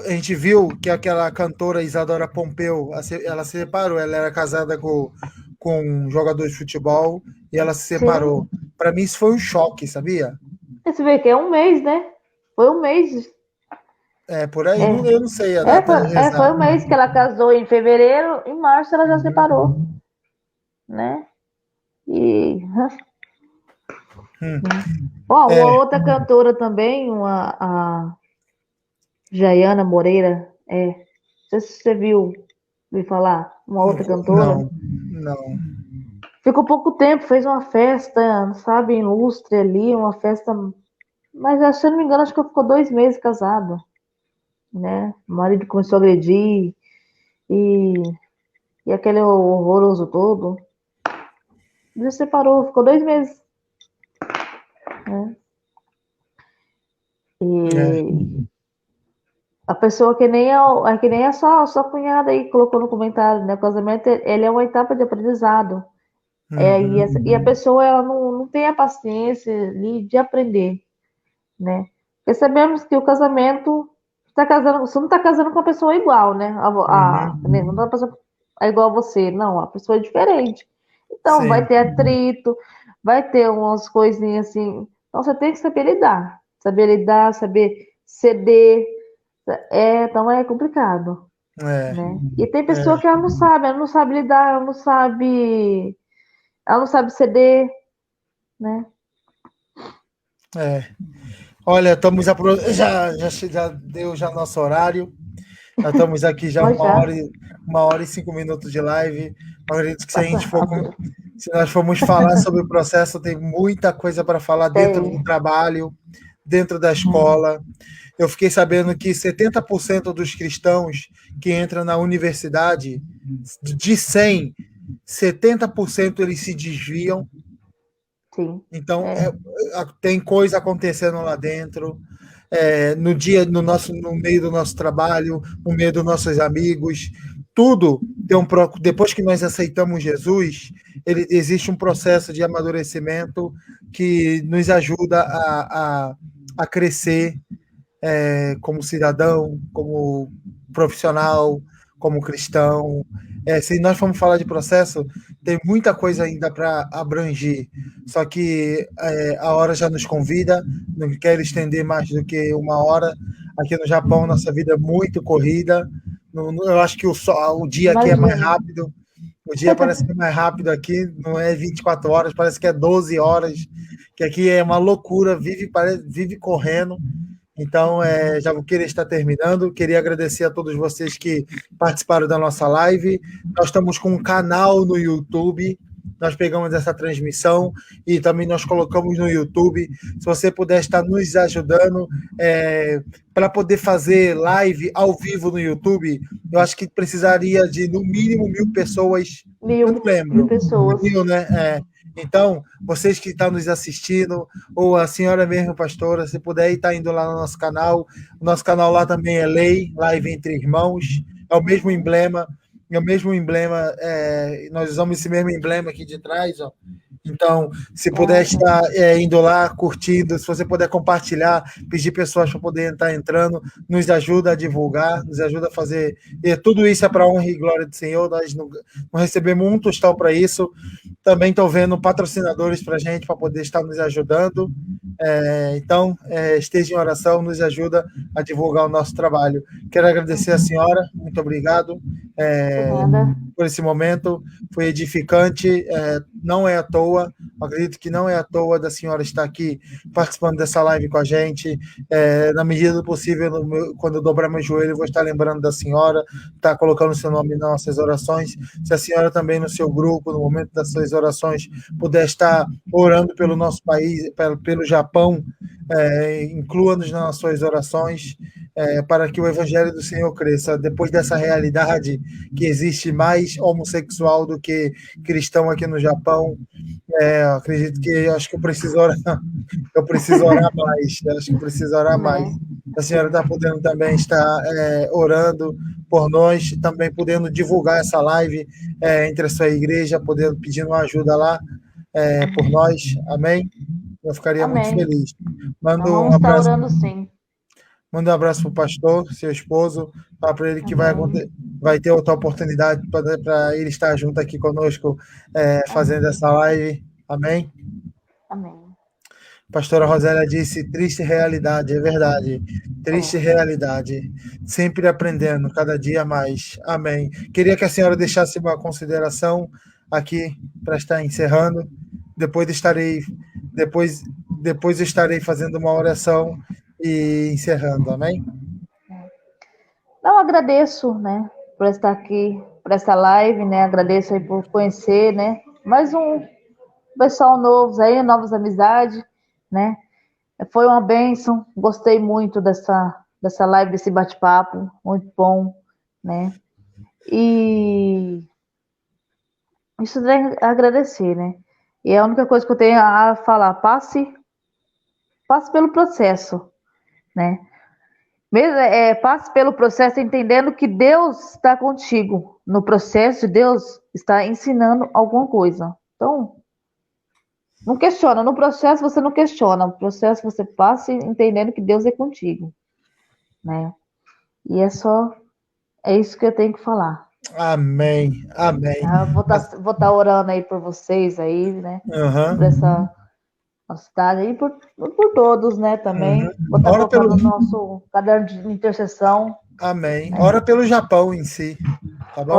A: a gente viu que aquela cantora Isadora Pompeu, ela se separou, ela era casada com um jogador de futebol e ela se
B: sim.
A: separou. Para mim isso foi um choque, sabia?
B: Você vê que é um mês, né? Foi um mês.
A: É, por aí,
B: É,
A: eu não sei a data
B: foi
A: exata.
B: um mês que ela casou em fevereiro, em março ela já separou, né? E,
A: Hum,
B: ó, uma
A: é,
B: outra cantora também, a Jaiana Moreira, não sei se você viu falar, uma outra cantora.
A: não, não.
B: Ficou pouco tempo, fez uma festa, sabe, em Lustre ali, uma festa, mas se eu não me engano, acho que ela ficou 2 meses casada, né? O marido começou a agredir e, e aquele horroroso todo. Já separou, ficou 2 meses, né?
A: É,
B: E a pessoa que nem a sua cunhada aí colocou no comentário, né? O casamento, ele é uma etapa de aprendizado. E a
A: uhum,
B: pessoa, ela não tem a paciência de aprender, né? Porque sabemos que o casamento tá casando, você não está casando com a pessoa igual, né? Né? Não tá passando é igual a você, não, a pessoa é diferente. Então vai
A: sim,
B: ter atrito, vai ter umas coisinhas assim. Então você tem que saber lidar, saber ceder. Então é complicado,
A: é,
B: né? E tem pessoa
A: é,
B: que ela não sabe lidar, ela não sabe ceder, né?
A: é. Olha, estamos já deu já nosso horário. Já estamos aqui já
B: Mas já
A: 1 hora e 5 minutos de live. Eu acredito que se a
B: passa
A: gente for,
B: rápido.
A: se nós formos falar sobre o processo, tem muita coisa para falar dentro do
B: Tem.
A: trabalho, dentro da escola. Eu fiquei sabendo que 70% dos cristãos que entram na universidade, de 100, 70% eles se desviam.
B: Sim.
A: Então, tem coisa acontecendo lá dentro, no meio do nosso trabalho, no meio dos nossos amigos, tudo depois que nós aceitamos Jesus, existe um processo de amadurecimento que nos ajuda a crescer como cidadão, como profissional, como cristão. Se nós formos falar de processo, tem muita coisa ainda para abranger. Só que a hora já nos convida, não quero estender mais do que uma hora. Aqui no Japão, nossa vida é muito corrida. Eu acho que o dia aqui é mais rápido. O dia parece que é mais rápido aqui, não é 24 horas, parece que é 12 horas, que aqui é uma loucura, vive correndo. Então, já vou querer estar terminando. Queria agradecer a todos vocês que participaram da nossa live. Nós estamos com um canal no YouTube. Nós pegamos essa transmissão e também nós colocamos no YouTube. Se você puder estar nos ajudando para poder fazer live ao vivo no YouTube, eu acho que precisaria de, no mínimo, 1.000 pessoas. Eu não lembro.
B: 1.000 pessoas.
A: 1.000, né? Então, vocês que estão nos assistindo, ou a senhora mesmo, pastora, se puder estar indo lá no nosso canal. O nosso canal lá também é Live Entre Irmãos. É o mesmo emblema. Nós usamos esse mesmo emblema aqui de trás, ó. Então, se puder estar indo lá, curtindo, se você puder compartilhar, pedir pessoas para poder estar entrando, nos ajuda a divulgar, nos ajuda a fazer. E tudo isso é para a honra e glória do Senhor, nós não recebemos um tostão para isso. Também estou vendo patrocinadores para a gente, para poder estar nos ajudando. Então, esteja em oração, nos ajuda a divulgar o nosso trabalho. Quero agradecer a senhora, muito obrigado por esse momento, foi edificante, não é à toa, acredito que não é à toa da senhora estar aqui participando dessa live com a gente. Na medida do possível, quando eu dobrar meu joelho, eu vou estar lembrando da senhora, estar colocando o seu nome nas nossas orações. Se a senhora também no seu grupo, no momento das suas orações, puder estar orando pelo nosso país, pelo Japão, inclua-nos nas suas orações, para que o Evangelho do Senhor cresça. Depois dessa realidade que existe mais homossexual do que cristão aqui no Japão, acredito que acho que eu preciso orar mais. Acho que eu preciso orar mais. A senhora está podendo também estar orando por nós, também podendo divulgar essa live entre a sua igreja, pedindo uma ajuda lá por nós. Amém? Eu ficaria muito feliz. Mando um abraço.
B: Orando, sim.
A: Manda um abraço para o pastor, seu esposo, fala para ele que vai ter outra oportunidade para ele estar junto aqui conosco, fazendo essa live. Amém?
B: Amém.
A: Pastora Rosélia disse, triste realidade, é verdade. Triste realidade. Sempre aprendendo, cada dia mais. Amém. Queria que a senhora deixasse uma consideração aqui para estar encerrando. Depois eu estarei fazendo uma oração e encerrando, amém?
B: Não, agradeço, né, por estar aqui, por essa live, né, agradeço aí por conhecer, né, mais um pessoal novo aí, novas amizades, né, foi uma bênção, gostei muito dessa live, desse bate-papo, muito bom, né, e isso é agradecer, né, e a única coisa que eu tenho a falar, passe pelo processo, né? Passe pelo processo entendendo que Deus está contigo. No processo, Deus está ensinando alguma coisa. Então, não questiona. No processo, você não questiona. No processo, você passa entendendo que Deus é contigo. Né? E é isso que eu tenho que falar.
A: Amém. Amém.
B: Eu vou estar orando aí por vocês aí, né? Por essa cidade aí, por todos, né, também. Vou estar colocando o nosso caderno de intercessão.
A: Amém. Ora pelo Japão em si, tá bom?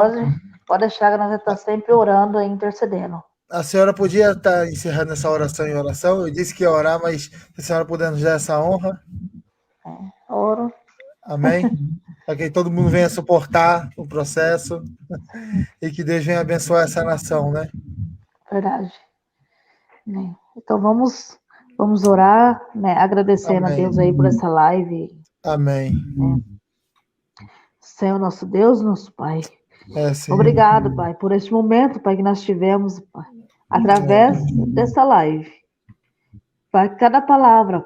B: Pode deixar que nós vamos estar sempre orando e intercedendo.
A: A senhora podia estar encerrando essa oração em oração? Eu disse que ia orar, mas se a senhora puder nos dar essa honra.
B: Oro.
A: Amém? Para que todo mundo venha suportar o processo e que Deus venha abençoar essa nação, né?
B: Verdade. Então vamos orar, né? Agradecendo a Deus aí por essa live.
A: Amém.
B: Senhor, nosso Deus, nosso Pai. Obrigado, Pai, por este momento, Pai, que nós tivemos, Pai, através dessa live. Pai, cada palavra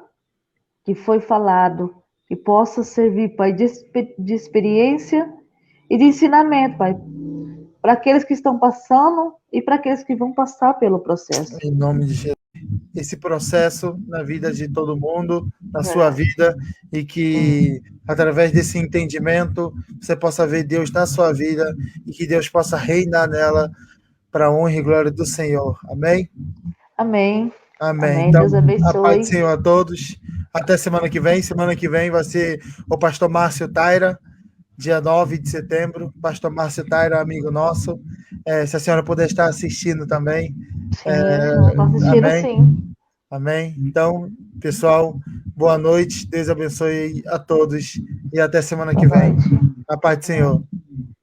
B: que foi falado, que possa servir, Pai, de experiência e de ensinamento, Pai, para aqueles que estão passando e para aqueles que vão passar pelo processo.
A: Em nome de Jesus. Esse processo na vida de todo mundo, na sua vida, e que através desse entendimento você possa ver Deus na sua vida e que Deus possa reinar nela para a honra e glória do Senhor. Amém?
B: Amém.
A: Amém. Então,
B: Deus abençoe.
A: A paz do Senhor a todos. Até semana que vem. Semana que vem vai ser o pastor Márcio Taira, dia 9 de setembro. Pastor Márcio Taira, amigo nosso. Se a senhora puder estar assistindo também.
B: Sim, estou assistindo, amém? Sim.
A: Amém? Então, pessoal, boa noite. Deus abençoe a todos. E até semana que vem. A paz do Senhor.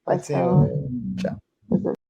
B: Paz do Senhor.
A: Tchau.